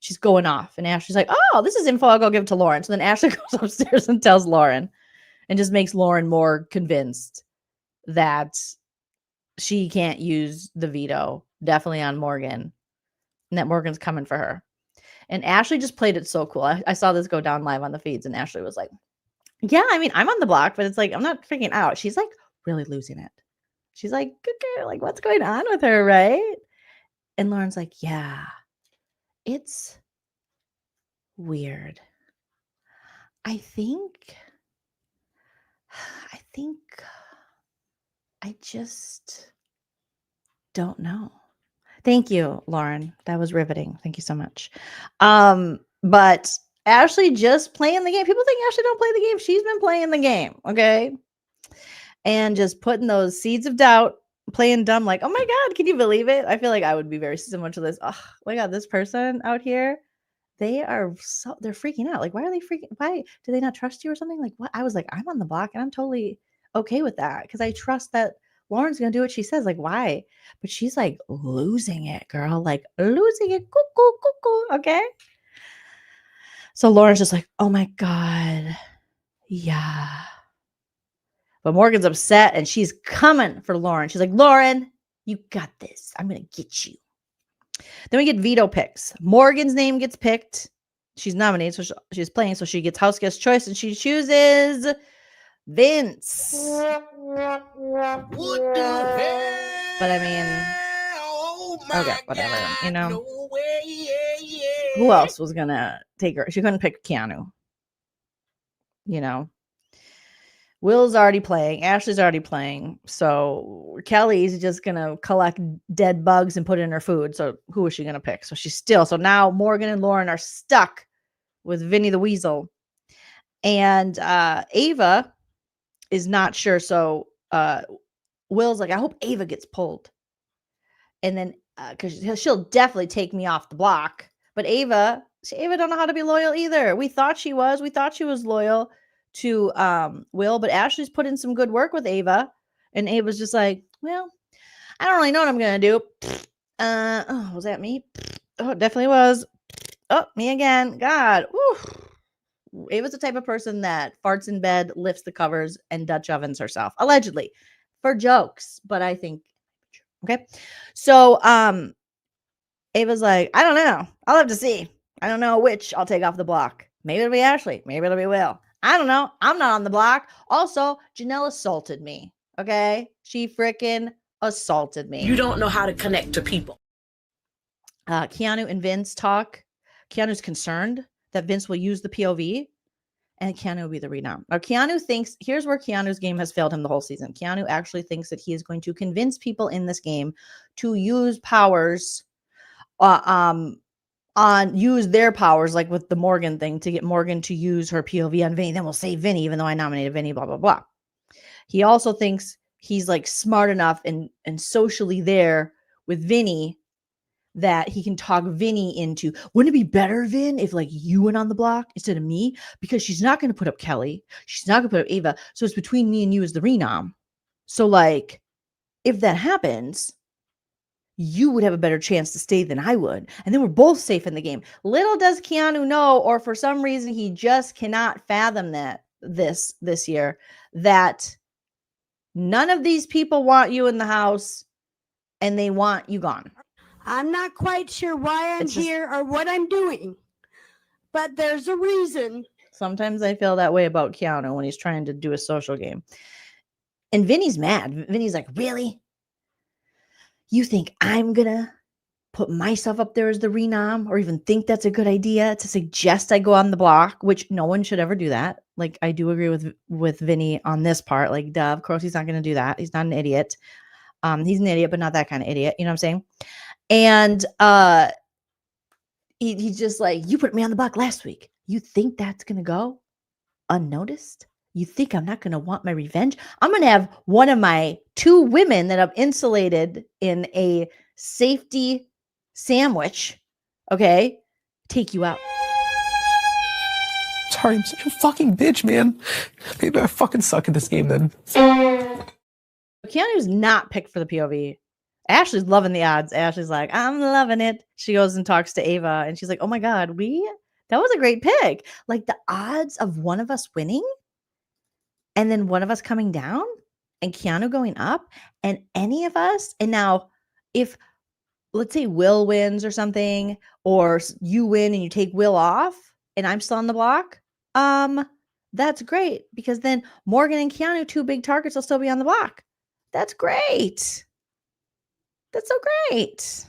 She's going off. And Ashley's like, oh, this is info. I'll go give it to Lauren. So then Ashley goes upstairs and tells Lauren and just makes Lauren more convinced that she can't use the veto, definitely on Morgan, and that Morgan's coming for her. And Ashley just played it so cool. I saw this go down live on the feeds, and Ashley was like, yeah, I mean, I'm on the block, but it's like, I'm not freaking out. She's like really losing it. She's like, okay, like, what's going on with her, right? And Lauren's like, yeah, it's weird. I think I just don't know. Thank you, Lauren. That was riveting. Thank you so much. But Ashley just playing the game. People think Ashley don't play the game. She's been playing the game, okay? And just putting those seeds of doubt, playing dumb, like, oh my God, can you believe it? I feel like I would be very similar to this. Oh my God, this person out here, they're freaking out. Like, why are they freaking? Why do they not trust you or something? Like, what? I was like, I'm on the block and I'm totally okay with that because I trust that Lauren's gonna do what she says. Like, why? But she's like losing it, girl. Like losing it. Cuckoo, cuckoo. Okay. So Lauren's just like, oh my God. Yeah. But Morgan's upset and she's coming for Lauren. She's like, Lauren, you got this. I'm gonna get you. Then we get veto picks. Morgan's name gets picked. She's nominated, so she's playing, so she gets house guest choice, and she chooses Vince. What the hell? But I mean, okay, whatever. You know, who else was gonna take her? She couldn't pick Keanu. You know, Will's already playing. Ashley's already playing. So Kelly's just going to collect dead bugs and put it in her food. So who is she going to pick? So she's still. So now Morgan and Lauren are stuck with Vinnie the Weasel. And Ava is not sure. So Will's like, I hope Ava gets pulled. And then because she'll definitely take me off the block. But Ava don't know how to be loyal either. We thought she was. We thought she was loyal to Will, but Ashley's put in some good work with Ava, and Ava's just like, well, I don't really know what I'm gonna do. Oh, was that me? Oh, it definitely was. Oh, me again. God. Whew. Ava's the type of person that farts in bed, lifts the covers, and Dutch ovens herself, allegedly, for jokes. But I think, okay. So Ava's like, I don't know. I'll have to see. I don't know which I'll take off the block. Maybe it'll be Ashley. Maybe it'll be Will. I don't know. I'm not on the block. Also, Janelle assaulted me. Okay? She freaking assaulted me. You don't know how to connect to people. Keanu and Vince talk. Keanu's concerned that Vince will use the POV and Keanu will be the renom. Now, Keanu thinks, here's where Keanu's game has failed him the whole season. Keanu actually thinks that he is going to convince people in this game to use powers use their powers, like with the Morgan thing, to get Morgan to use her POV on Vinnie. Then we'll save Vinnie, even though I nominated Vinnie, blah, blah, blah. He also thinks he's like smart enough and socially there with Vinnie that he can talk Vinnie into, wouldn't it be better, Vin, if like you went on the block instead of me? Because she's not going to put up Kelly. She's not going to put up Ava. So it's between me and you as the renom. So like, if that happens, you would have a better chance to stay than I would. And then we're both safe in the game. Little does Keanu know, or for some reason he just cannot fathom that this year, that none of these people want you in the house and they want you gone. I'm not quite sure why I'm here or what I'm doing, but there's a reason. Sometimes I feel that way about Keanu when he's trying to do a social game. And Vinny's mad. Vinny's like, really? You think I'm going to put myself up there as the renom, or even think that's a good idea to suggest I go on the block, which no one should ever do that. Like, I do agree with Vinny on this part. Like, duh, of course he's not going to do that. He's not an idiot. He's an idiot, but not that kind of idiot. You know what I'm saying? And he's just like, you put me on the block last week. You think that's going to go unnoticed? You think I'm not going to want my revenge? I'm going to have one of my two women that I've insulated in a safety sandwich okay? Take you out. Sorry, I'm such a fucking bitch, man. Maybe I fucking suck at this game then. Keanu's not picked for the POV. Ashley's loving the odds. Ashley's like, I'm loving it. She goes and talks to Ava, and she's like, oh my God, that was a great pick. Like the odds of one of us winning and then one of us coming down and Keanu going up and any of us. And now if, let's say Will wins or something, or you win and you take Will off and I'm still on the block, that's great because then Morgan and Keanu, 2 big targets, will still be on the block. That's great. That's so great.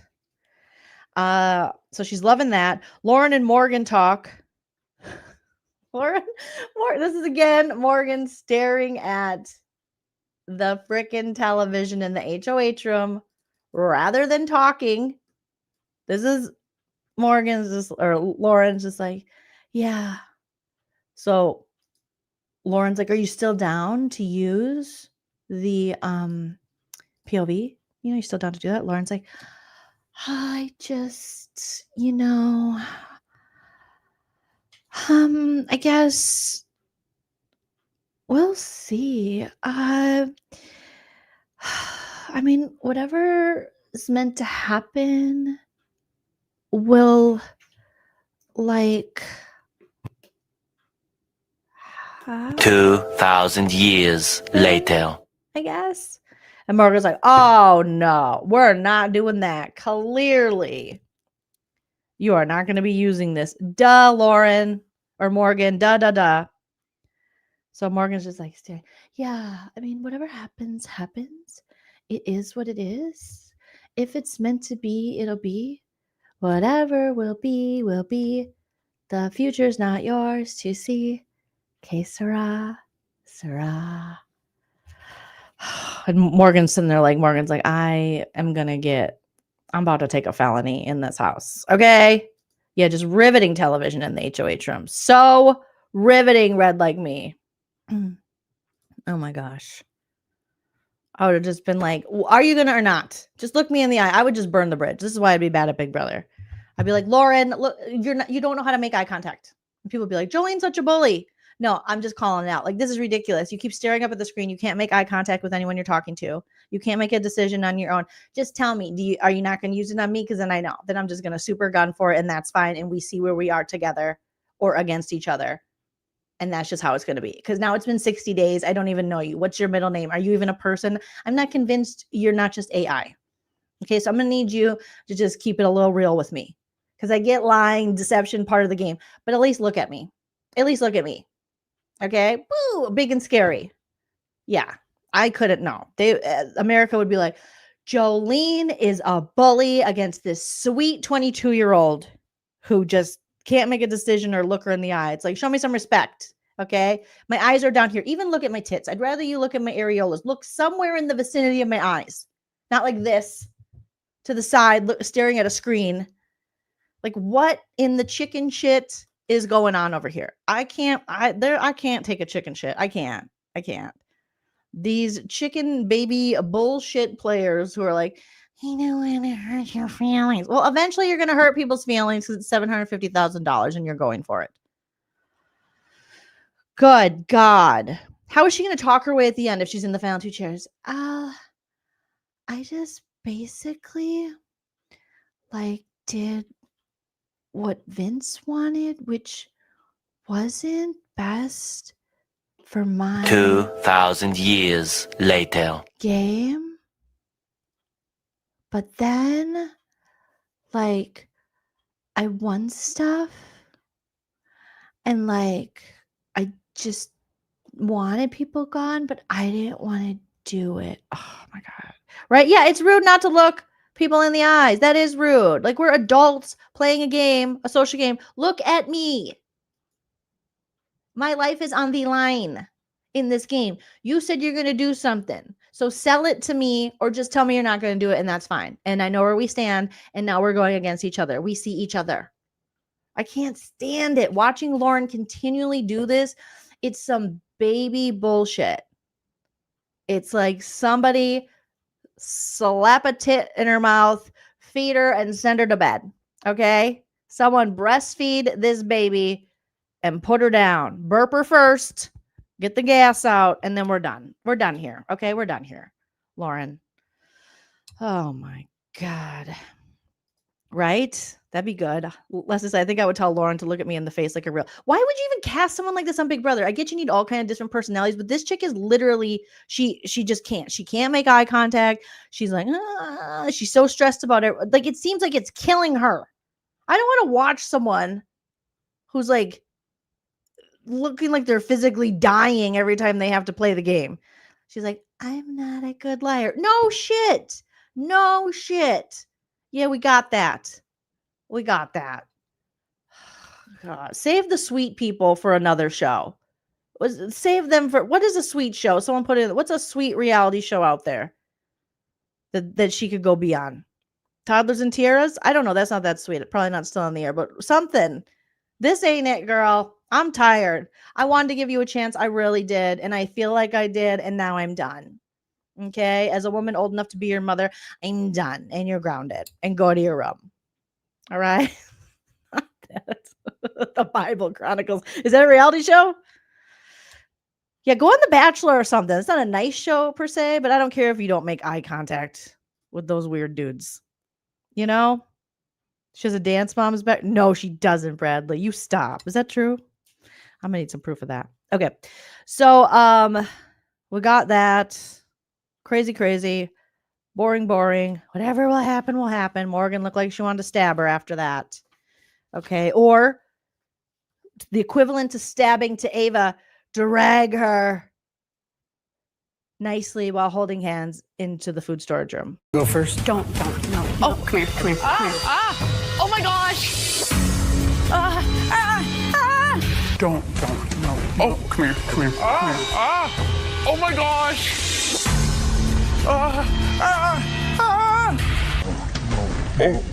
So she's loving that. Lauren and Morgan talk. This is again Morgan staring at the frickin' television in the HOH room rather than talking. This is Lauren's just like, yeah. So Lauren's like, are you still down to use the POV? You still down to do that? Lauren's like, I just, I guess we'll see. I mean, whatever is meant to happen will, like, 2,000 years later. I guess. And Morgan's like, oh no, we're not doing that. Clearly, you are not going to be using this. Duh, Lauren or Morgan. Duh. So Morgan's just like, yeah, I mean, whatever happens, happens. It is what it is. If it's meant to be, it'll be. Whatever will be, will be. The future's not yours to see. Que sera, sera. And Morgan's sitting there like, I'm about to take a felony in this house. Okay. Yeah, just riveting television in the HOH room. So riveting, red like me. Oh my gosh. I would have just been like, are you going to or not? Just look me in the eye. I would just burn the bridge. This is why I'd be bad at Big Brother. I'd be like, Lauren, look, you don't know how to make eye contact. And people would be like, Jolene's such a bully. No, I'm just calling it out. Like, this is ridiculous. You keep staring up at the screen. You can't make eye contact with anyone you're talking to. You can't make a decision on your own. Just tell me, are you not going to use it on me? Because then I know. Then I'm just going to super gun for it, and that's fine. And we see where we are together or against each other. And that's just how it's going to be. Because now it's been 60 days. I don't even know you. What's your middle name? Are you even a person? I'm not convinced you're not just AI. Okay, so I'm going to need you to just keep it a little real with me. Because I get lying, deception, part of the game. But at least look at me. At least look at me. Okay? Woo! Big and scary. Yeah, I couldn't know. America would be like, Jolene is a bully against this sweet 22-year-old who just can't make a decision or look her in the eye. It's like, show me some respect. Okay? My eyes are down here. Even look at my tits. I'd rather you look at my areolas. Look somewhere in the vicinity of my eyes. Not like this. To the side, staring at a screen. Like, what in the chicken shit is going on over here? I can't take a chicken shit. I can't. These chicken baby bullshit players who are like, I don't want to hurt your feelings. Well, eventually you're going to hurt people's feelings because it's $750,000 and you're going for it. Good God. How is she going to talk her way at the end if she's in the final 2 chairs? I just basically did what Vince wanted, which wasn't best for my 2,000 years later. Game. But then, I won stuff and I just wanted people gone, but I didn't want to do it. Oh my God. Right? Yeah, it's rude not to look people in the eyes. That is rude. We're adults playing a game, a social game. Look at me. My life is on the line in this game. You said you're going to do something. So sell it to me or just tell me you're not going to do it and that's fine. And I know where we stand and now we're going against each other. We see each other. I can't stand it. Watching Lauren continually do this, it's some baby bullshit. It's like somebody slap a tit in her mouth, feed her, and send her to bed. Okay? Someone breastfeed this baby and put her down. Burp her first, get the gas out, and then we're done. We're done here. Okay, we're done here. Lauren. Oh my God. Right? That'd be good. Leslie said, I think I would tell Lauren to look at me in the face like a real. Why would you even cast someone like this on Big Brother? I get you need all kind of different personalities, but this chick is literally, she just can't. She can't make eye contact. She's like, she's so stressed about it. Like, it seems like it's killing her. I don't want to watch someone who's like looking like they're physically dying every time they have to play the game. She's like, I'm not a good liar. No shit. No shit. Yeah, we got that. We got that. God, save the sweet people for another show. Save them for, what is a sweet show? Someone put in, what's a sweet reality show out there that she could go be on? Toddlers and Tiaras? I don't know. That's not that sweet. Probably not still on the air, but something. This ain't it, girl. I'm tired. I wanted to give you a chance. I really did. And I feel like I did. And now I'm done. Okay. As a woman old enough to be your mother, I'm done. And you're grounded. And go to your room. All right. The Bible Chronicles. Is that a reality show? Yeah, go on The Bachelor or something. It's not a nice show per se, but I don't care if you don't make eye contact with those weird dudes. You know? She has a dance mom's back. No, she doesn't, Bradley. You stop. Is that true? I'm gonna need some proof of that. Okay. So we got that. Crazy. Boring. Whatever will happen, will happen. Morgan looked like she wanted to stab her after that. Okay. Or the equivalent to stabbing to Ava, drag her nicely while holding hands into the food storage room. Go first. Don't, no. Oh, come here. Oh my gosh. Don't, no. Oh, come here. Oh my gosh. Oh,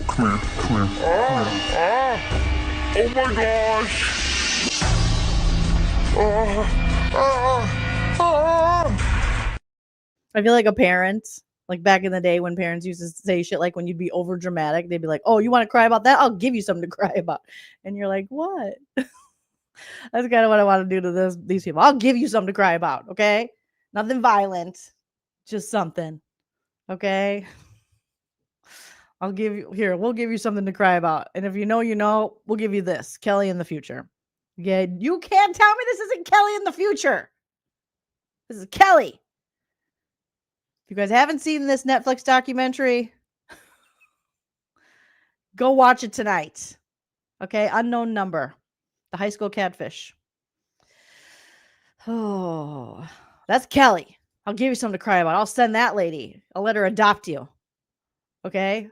come here. Oh my gosh. I feel like a parent, like back in the day when parents used to say shit like when you'd be over dramatic, they'd be like, oh, you want to cry about that? I'll give you something to cry about. And you're like, what? That's kind of what I want to do to these people. I'll give you something to cry about. Okay. Nothing violent, just something. Okay. We'll give you something to cry about. And if you know, we'll give you this, Kelly in the future. Okay. You can't tell me this isn't Kelly in the future. This is Kelly. If you guys haven't seen this Netflix documentary, go watch it tonight. Okay. Unknown Number. The high school catfish. Oh, that's Kelly. I'll give you something to cry about. I'll send that lady. I'll let her adopt you. Okay.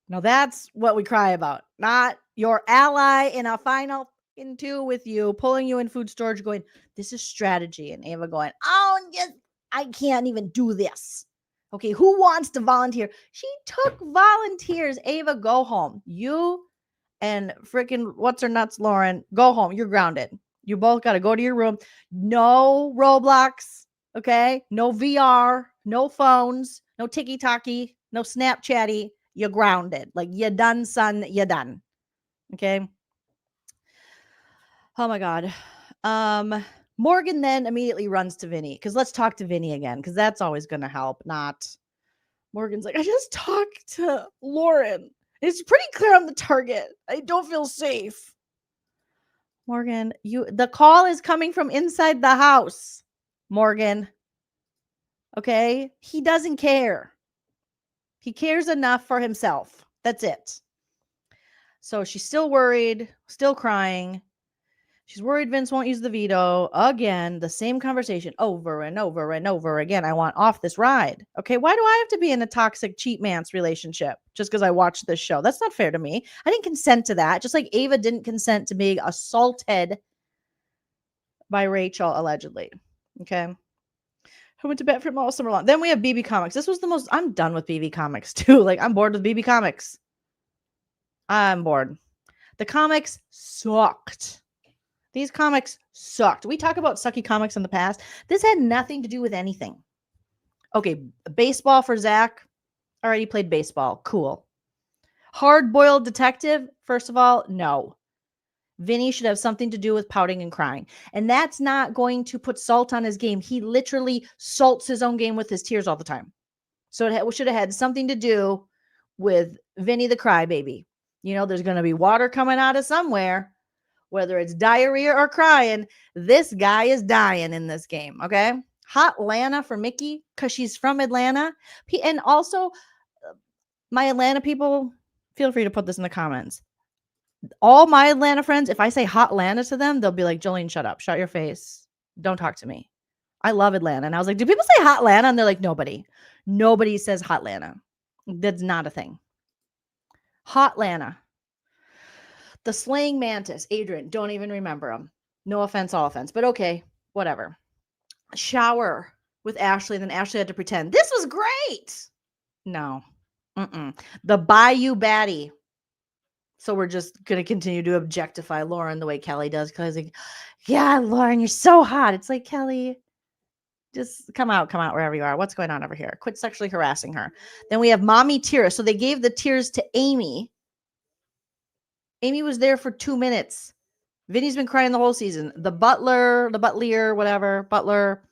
Now that's what we cry about. Not your ally in a final two with you, pulling you in food storage, going, this is strategy. And Ava going, oh, I can't even do this. Okay. Who wants to volunteer? She took volunteers. Ava, go home. You and freaking what's her nuts, Lauren, go home. You're grounded. You both got to go to your room. No Roblox. Okay. No VR, no phones, no tiki-taki, no Snapchatty. You're grounded. Like, you're done, son. You're done. Okay. Oh my God. Morgan then immediately runs to Vinnie, because let's talk to Vinnie again, because that's always going to help. Not Morgan's like, I just talked to Lauren. It's pretty clear on the target. I don't feel safe. Morgan, the call is coming from inside the house. Morgan. Okay? He doesn't care. He cares enough for himself. That's it. So she's still worried, still crying. She's worried Vince won't use the veto. Again, the same conversation over and over and over again. I want off this ride. Okay, why do I have to be in a toxic cheat man's relationship just because I watched this show? That's not fair to me. I didn't consent to that. Just like Ava didn't consent to being assaulted by Rachel, allegedly. Okay. Who went to bed from all summer long. Then we have BB Comics. This was the most, I'm done with BB Comics too. Like, I'm bored with BB Comics. I'm bored. The comics sucked. These comics sucked. We talk about sucky comics in the past. This had nothing to do with anything. Okay, baseball for Zach. Already played baseball. Cool. Hard-boiled detective, first of all, no. Vinnie should have something to do with pouting and crying. And that's not going to put salt on his game. He literally salts his own game with his tears all the time. So it should have had something to do with Vinnie the crybaby. You know, there's going to be water coming out of somewhere, whether it's diarrhea or crying. This guy is dying in this game, okay? Hot Lana for Mickey because she's from Atlanta. And also, my Atlanta people, feel free to put this in the comments. All my Atlanta friends, if I say hot Atlanta to them, they'll be like, Jolene, shut up. Shut your face. Don't talk to me. I love Atlanta. And I was like, do people say hot Atlanta? And they're like, nobody. Nobody says hot Atlanta. That's not a thing. Hot Atlanta. The slaying mantis. Adrian, don't even remember him. No offense, all offense. But okay, whatever. Shower with Ashley. Then Ashley had to pretend. This was great. No. The Bayou Baddie. So we're just going to continue to objectify Lauren the way Kelly does. Because like, yeah, Lauren, you're so hot. It's like, Kelly, just come out wherever you are. What's going on over here? Quit sexually harassing her. Then we have Mommy Tears. So they gave the tears to Amy. Amy was there for 2 minutes. Vinny's been crying the whole season. The butler, whatever. Butler.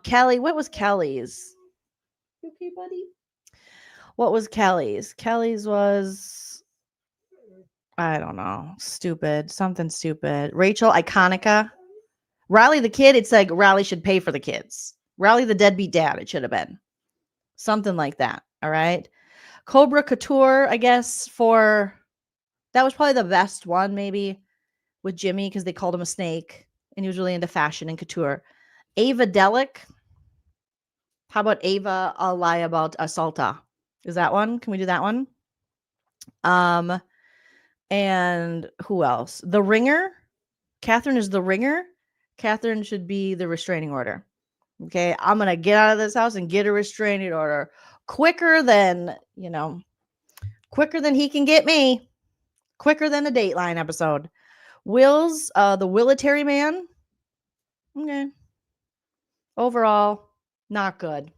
Kelly, what was Kelly's? You okay, buddy? What was Kelly's? Kelly's was, I don't know, stupid. Something stupid. Rachel, Iconica. Riley the kid, it's like Riley should pay for the kids. Riley the deadbeat dad, it should have been. Something like that, all right? Cobra Couture, I guess, that was probably the best one, maybe, with Jimmy, because they called him a snake, and he was really into fashion and couture. Ava Delic. How about Ava, I'll lie about Assaulta? Is that one? Can we do that one? And who else? The Ringer. Catherine is the Ringer. Catherine should be the restraining order. Okay, I'm going to get out of this house and get a restraining order quicker than he can get me. Quicker than a Dateline episode. Will's, the Military Man. Okay. Overall, not good.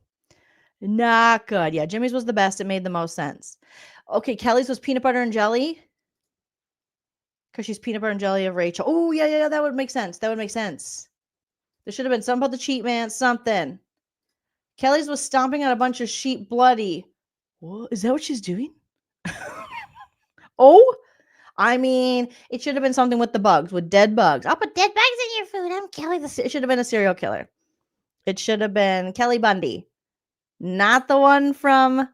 Not good. Yeah, Jimmy's was the best. It made the most sense. Okay, Kelly's was peanut butter and jelly. Because she's peanut butter and jelly of Rachel. Oh, yeah, that would make sense. There should have been something about the cheat man, something. Kelly's was stomping on a bunch of sheep bloody. What? Is that what she's doing? Oh, I mean, it should have been something with the bugs, with dead bugs. I'll put dead bugs in your food. I'm Kelly. It should have been a serial killer. It should have been Kelly Bundy. Not the one from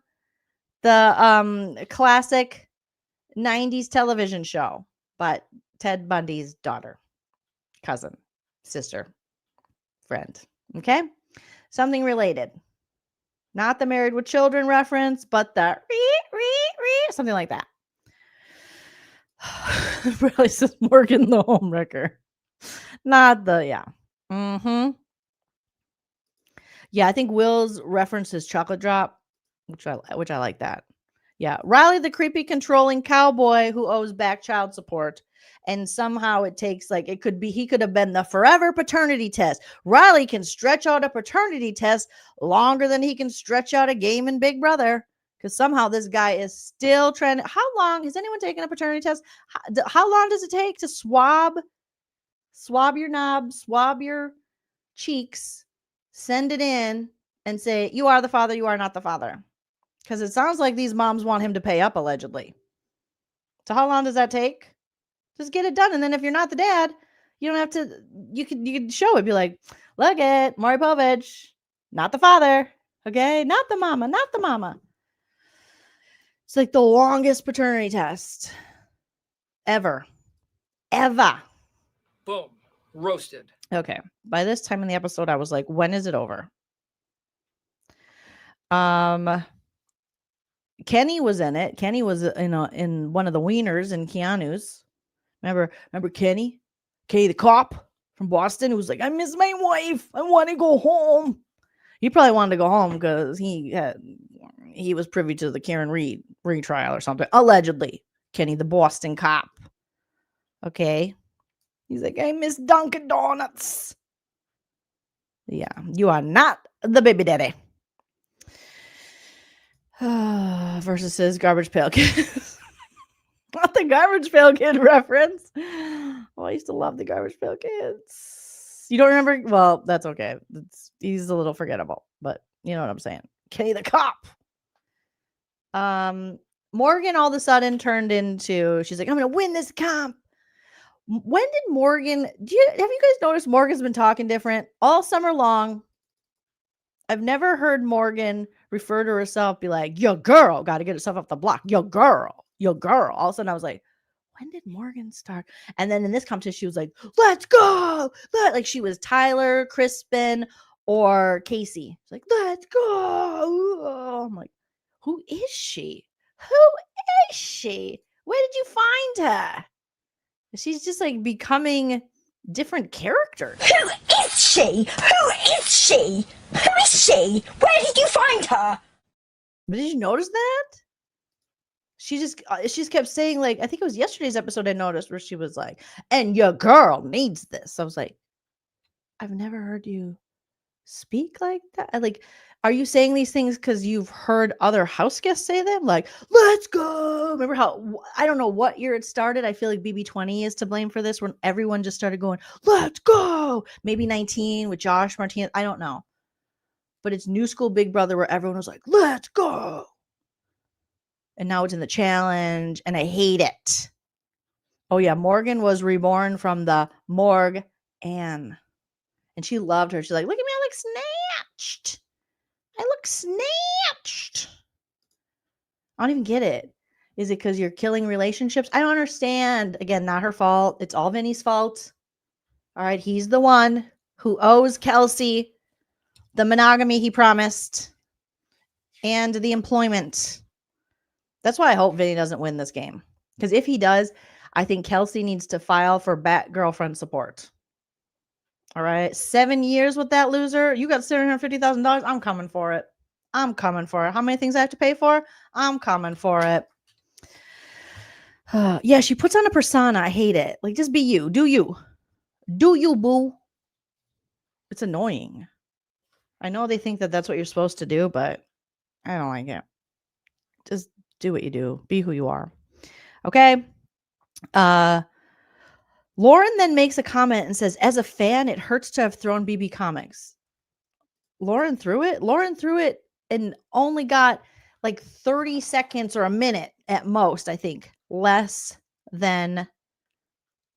the classic 90s television show, but Ted Bundy's daughter, cousin, sister, friend. Okay? Something related. Not the Married with Children reference, but the something like that. Really says Morgan the homewrecker. Not the, yeah. Yeah, I think Will's references chocolate drop, which I like that. Yeah, Riley the creepy controlling cowboy who owes back child support, and somehow it takes he could have been the forever paternity test. Riley can stretch out a paternity test longer than he can stretch out a game in Big Brother, because somehow this guy is still trying to. How long has anyone taken a paternity test? How long does it take to swab your knob, swab your cheeks, send it in, and say, you are the father, you are not the father? Because it sounds like these moms want him to pay up, allegedly. So how long does that take? Just get it done. And then if you're not the dad, you don't have to, you could show it. Be like, look at Maury Povich, not the father. Okay? Not the mama. It's like the longest paternity test ever. Boom. Roasted. Okay. By this time in the episode, I was like, when is it over? Kenny was in it. Kenny was in one of the wieners in Keanu's. Remember Kenny? Kenny the cop from Boston who was like, I miss my wife. I want to go home. He probably wanted to go home because he was privy to the Karen Reed retrial or something. Allegedly. Kenny the Boston cop. Okay. He's like, I miss Dunkin' Donuts. Yeah. You are not the baby daddy. Versus his Garbage Pail Kid. Not the Garbage Pail Kid reference. Oh, I used to love the Garbage Pail Kids. You don't remember? Well, that's okay. He's a little forgettable, but you know what I'm saying. Kenny the Cop. Morgan all of a sudden turned into, she's like, I'm gonna win this comp. When did Morgan, have you guys noticed Morgan's been talking different all summer long? I've never heard Morgan refer to herself, be like, your girl, got to get herself off the block. Your girl, your girl. All of a sudden I was like, when did Morgan start? And then in this competition, she was like, let's go. Like she was Tyler, Crispin, or Casey. She's like, let's go. I'm like, who is she? Who is she? Where did you find her? She's just like becoming different characters. Who is she? Who is she? Who is she? Where did you find her? But did you notice that? She just kept saying, like, I think it was yesterday's episode I noticed where she was like, and your girl needs this. I was like, I've never heard you speak like that. Like, are you saying these things because you've heard other house guests say them? Like, let's go. Remember how, I don't know what year it started. I feel like BB20 is to blame for this, when everyone just started going, let's go. Maybe 19 with Josh Martinez. I don't know. But it's New School Big Brother where everyone was like, let's go. And now it's in the challenge, and I hate it. Oh, yeah. Morgan was reborn from the morgue, and she loved her. She's like, look at me. I look snatched. I look snatched. I don't even get it. Is it because you're killing relationships? I don't understand. Again, not her fault. It's all Vinny's fault. All right. He's the one who owes Kelsey the monogamy he promised and the employment. That's why I hope Vinny doesn't win this game. Because if he does, I think Kelsey needs to file for bat girlfriend support. All right. 7 years with that loser. You got $750,000. I'm coming for it. I'm coming for it. How many things I have to pay for? I'm coming for it. Yeah, she puts on a persona. I hate it. Like, just be you. Do you. Do you, boo. It's annoying. I know they think that that's what you're supposed to do, but I don't like it. Just do what you do. Be who you are. Okay. Lauren then makes a comment and says, as a fan, it hurts to have thrown BB Comics. Lauren threw it? Lauren threw it and only got like 30 seconds or a minute at most, I think. Less than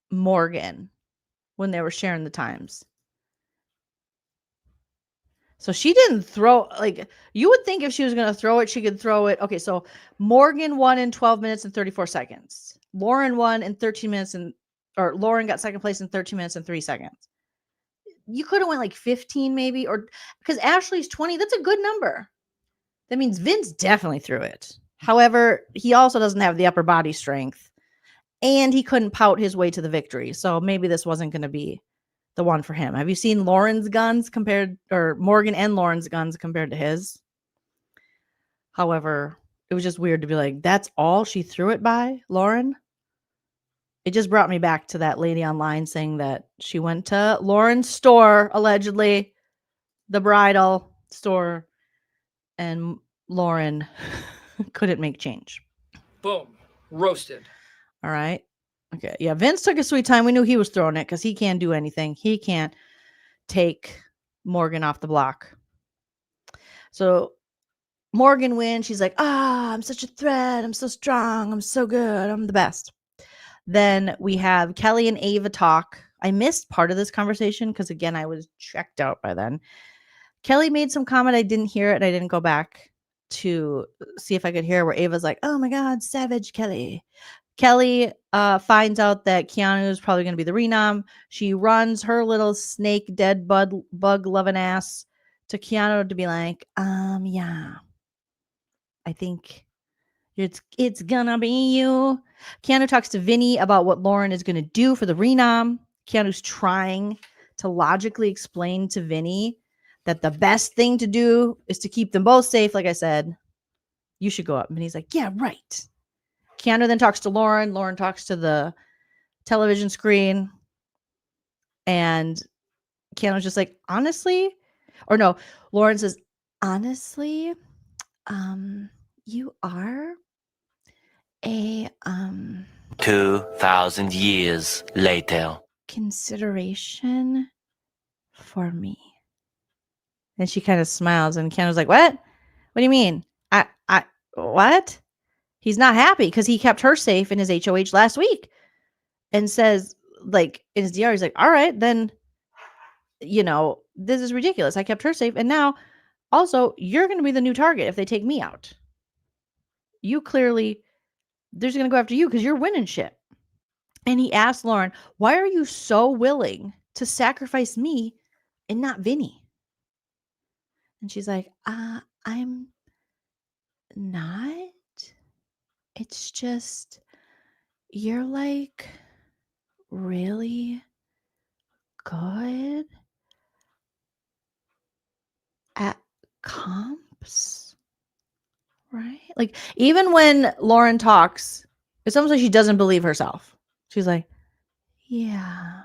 Morgan when they were sharing the times. So she didn't throw, like, you would think if she was going to throw it, she could throw it. Okay, so Morgan won in 12 minutes and 34 seconds. Lauren won in 13 minutes or Lauren got second place in 13 minutes and 3 seconds. You could have went like 15 maybe, or because Ashley's 20. That's a good number. That means Vince definitely threw it. However, he also doesn't have the upper body strength, and he couldn't pout his way to the victory. So maybe this wasn't going to be the one for him. Have you seen Lauren's guns compared, or Morgan and Lauren's guns compared to his? However, it was just weird to be like, that's all she threw it by, Lauren? It just brought me back to that lady online saying that she went to Lauren's store, allegedly, the bridal store, and Lauren couldn't make change. Boom. Roasted. All right. Okay. Yeah. Vince took his sweet time. We knew he was throwing it because he can't do anything. He can't take Morgan off the block. So Morgan wins. She's like, I'm such a threat. I'm so strong. I'm so good. I'm the best. Then we have Kelly and Ava talk. I missed part of this conversation because, again, I was checked out by then. Kelly made some comment. I didn't hear it, and I didn't go back to see if I could hear where Ava's like, oh my God, savage Kelly. Kelly finds out that Keanu is probably going to be the renom. She runs her little snake dead bug loving ass to Keanu to be like, yeah, I think it's gonna be you. Keanu talks to Vinny about what Lauren is going to do for the renom. Keanu's trying to logically explain to Vinny that the best thing to do is to keep them both safe. Like I said, you should go up. And he's like, yeah, right. Keanu then talks to Lauren. Lauren talks to the television screen. And Keanu's just like, honestly, or no, Lauren says, honestly, you are a 2,000 years later. consideration for me. And she kind of smiles, and Keanu's like, what? What do you mean? What? He's not happy because he kept her safe in his HOH last week and says, like, in his DR, he's like, all right, then, this is ridiculous. I kept her safe. And now also you're going to be the new target if they take me out. You clearly, they're just going to go after you because you're winning shit. And he asked Lauren, why are you so willing to sacrifice me and not Vinnie? And she's like, I'm not. It's just, you're like really good at comps, right? Like, even when Lauren talks, it's almost like she doesn't believe herself. She's like, yeah,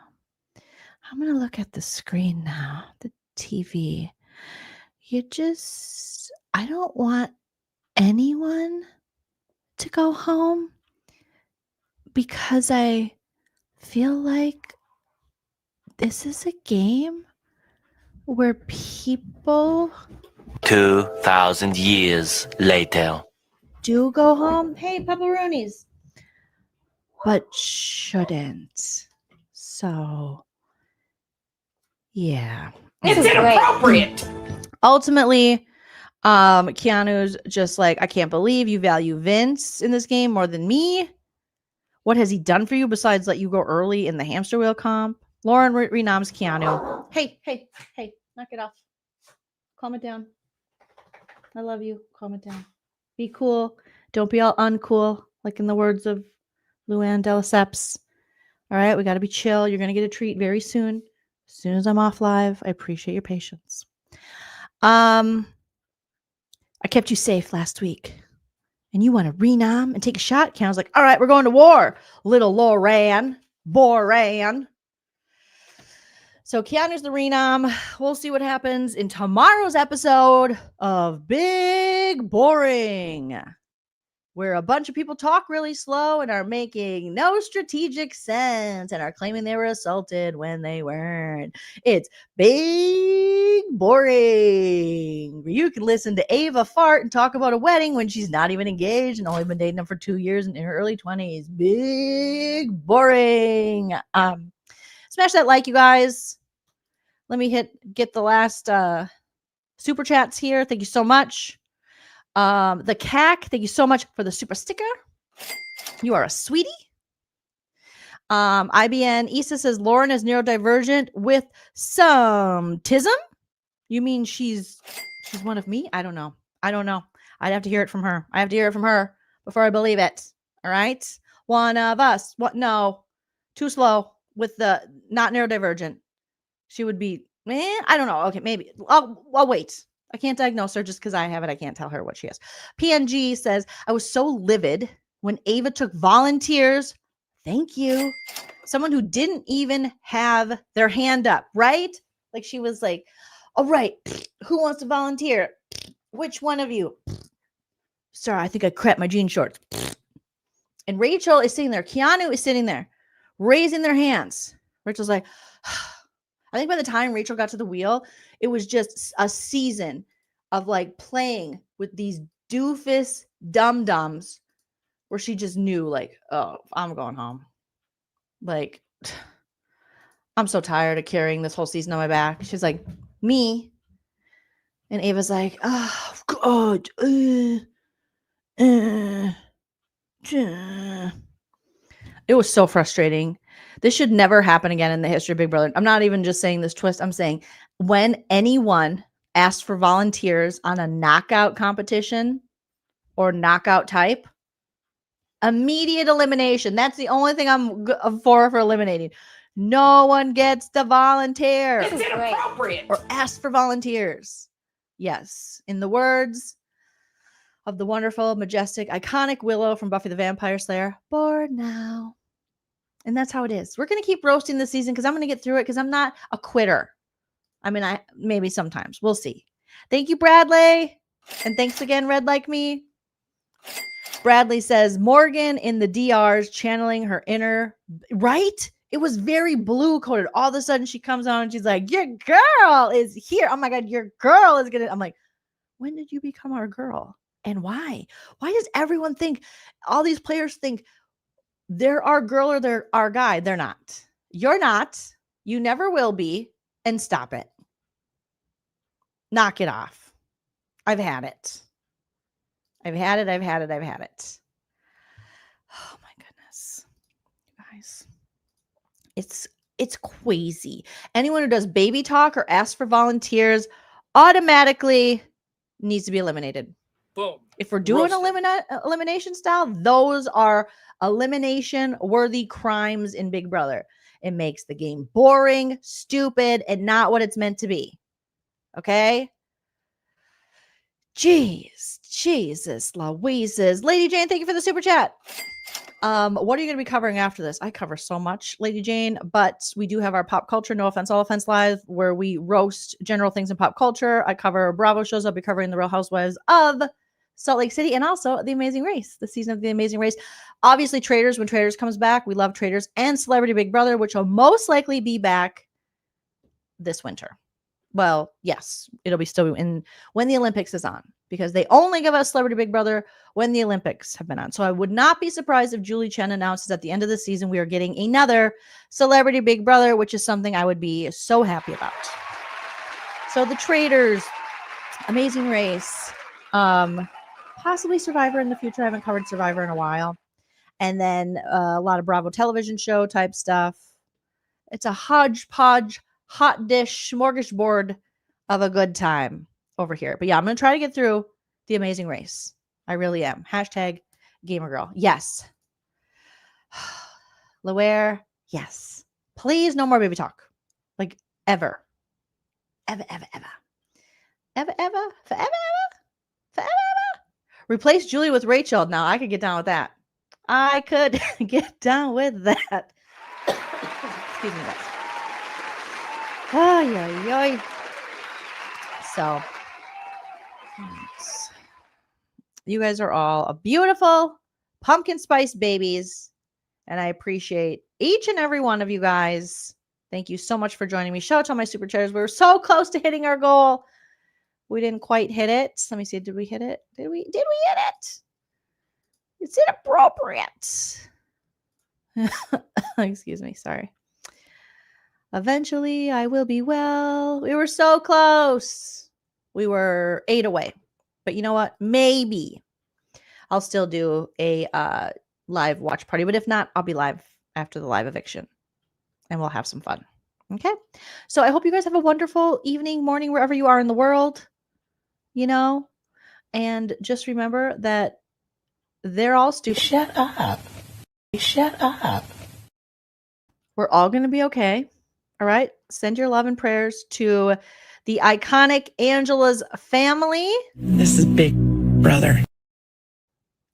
I'm going to look at the screen now, the TV. I don't want anyone to go home because I feel like this is a game where people 2,000 years later. do go home. Hey, pepperonis. But shouldn't. So, yeah. It's inappropriate. Ultimately, Keanu's just like, I can't believe you value Vince in this game more than me. What has he done for you besides let you go early in the hamster wheel comp? Lauren renoms Keanu. Hey, knock it off. Calm it down. I love you. Calm it down. Be cool. Don't be all uncool, like in the words of Luann de Lesseps. All right, we got to be chill. You're going to get a treat very soon. As soon as I'm off live, I appreciate your patience. I kept you safe last week. And you want to renom and take a shot? Keanu's like, all right, we're going to war, little Boran. So Keanu's the renom. We'll see what happens in tomorrow's episode of Big Boring, where a bunch of people talk really slow and are making no strategic sense and are claiming they were assaulted when they weren't. It's Big Boring, where you can listen to Ava fart and talk about a wedding when she's not even engaged and only been dating him for 2 years and in her early 20s. Big Boring. Smash that like, you guys. Let me get the last super chats here. Thank you so much. The CAC, thank you so much for the super sticker. You are a sweetie. IBN Issa says Lauren is neurodivergent with some tism. You mean she's one of me? I don't know. I'd have to hear it from her. I have to hear it from her before I believe it. All right. One of us. What? No, too slow with the not neurodivergent. She would be, I don't know. Okay, maybe. I'll wait. I can't diagnose her just because I have it. I can't tell her what she has. PNG says, I was so livid when Ava took volunteers. Thank you. Someone who didn't even have their hand up, right? Like she was like, all right, who wants to volunteer? Which one of you? Sorry, I think I crapped my jean shorts. And Rachel is sitting there. Keanu is sitting there, raising their hands. Rachel's like, I think by the time Rachel got to the wheel, it was just a season of like playing with these doofus dum-dums where she just knew like, oh, I'm going home. Like, I'm so tired of carrying this whole season on my back. She's like, me. And Ava's like, oh, God. It was so frustrating. This should never happen again in the history of Big Brother. I'm not even just saying this twist. I'm saying when anyone asks for volunteers on a knockout competition or knockout type, immediate elimination. That's the only thing I'm for eliminating. No one gets to volunteer. It's inappropriate. Or ask for volunteers. Yes. In the words of the wonderful, majestic, iconic Willow from Buffy the Vampire Slayer, bored now. And that's how it is. We're going to keep roasting this season because I'm going to get through it because I'm not a quitter. I mean, maybe sometimes. We'll see. Thank you, Bradley. And thanks again, Red Like Me. Bradley says Morgan in the DRs channeling her inner, right? It was very blue coded. All of a sudden she comes on and she's like, your girl is here. Oh my God, your girl is gonna. I'm like, when did you become our girl? And why? Why does everyone think, all these players think they're our girl or they're our guy? They're not. You're not. You never will be. And stop it. Knock it off. I've had it. I've had it. I've had it. I've had it. Oh my goodness. Guys. It's crazy. Anyone who does baby talk or asks for volunteers automatically needs to be eliminated. Boom. If we're doing elimination style, those are elimination worthy crimes in Big Brother. It makes the game boring, stupid, and not what it's meant to be. Okay? Jeez, Jesus, Louises. Lady Jane, thank you for the super chat. What are you going to be covering after this? I cover so much, Lady Jane, but we do have our Pop Culture, No Offense, All Offense Live, where we roast general things in pop culture. I cover Bravo shows. I'll be covering The Real Housewives of Salt Lake City and also The Amazing Race, the season of The Amazing Race. Obviously, Traitors, when Traitors comes back, we love Traitors, and Celebrity Big Brother, which will most likely be back this winter. Well, yes, it'll be still in when the Olympics is on, because they only give us Celebrity Big Brother when the Olympics have been on. So I would not be surprised if Julie Chen announces at the end of the season we are getting another Celebrity Big Brother, which is something I would be so happy about. So the Traitors, Amazing Race, possibly Survivor in the future. I haven't covered Survivor in a while. And then a lot of Bravo television show type stuff. It's a hodgepodge, hot dish, smorgasbord of a good time over here. But yeah, I'm going to try to get through The Amazing Race. I really am. Hashtag gamer girl. Yes. Loire. Yes. Please, no more baby talk. Like ever. Ever, ever, ever. Ever, ever. Forever, ever. Forever, ever. Replace Julie with Rachel. Now I could get down with that. I could get down with that. Excuse me, guys. Ay, ay, ay. So, you guys are all a beautiful pumpkin spice babies, and I appreciate each and every one of you guys. Thank you so much for joining me. Shout out to all my super chatters. We were so close to hitting our goal. We didn't quite hit it. Let me see. Did we hit it? Did we hit it? It's inappropriate. Excuse me. Sorry. Eventually, I will be well. We were so close. We were 8 away. But you know what? Maybe I'll still do a live watch party. But if not, I'll be live after the live eviction. And we'll have some fun. Okay? So I hope you guys have a wonderful evening, morning, wherever you are in the world. You know? And just remember that they're all stupid. Shut up. Shut up. We're all going to be okay. All right. Send your love and prayers to the iconic Angela's family. This is Big Brother.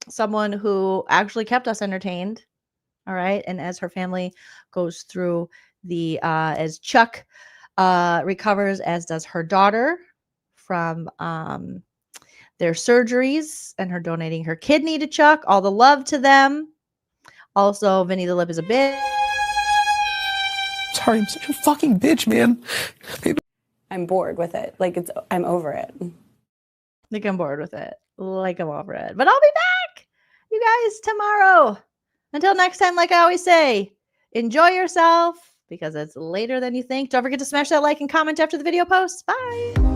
Someone who actually kept us entertained. All right. And as her family goes through as Chuck recovers, as does her daughter from their surgeries, and her donating her kidney to Chuck. All the love to them. Also, Vinnie the Lip is a bitch. Sorry, I'm such a fucking bitch, man. I'm bored with it. Like, I'm over it. Like, I'm bored with it. Like, I'm over it. But I'll be back, you guys, tomorrow. Until next time, like I always say, enjoy yourself, because it's later than you think. Don't forget to smash that like and comment after the video post. Bye.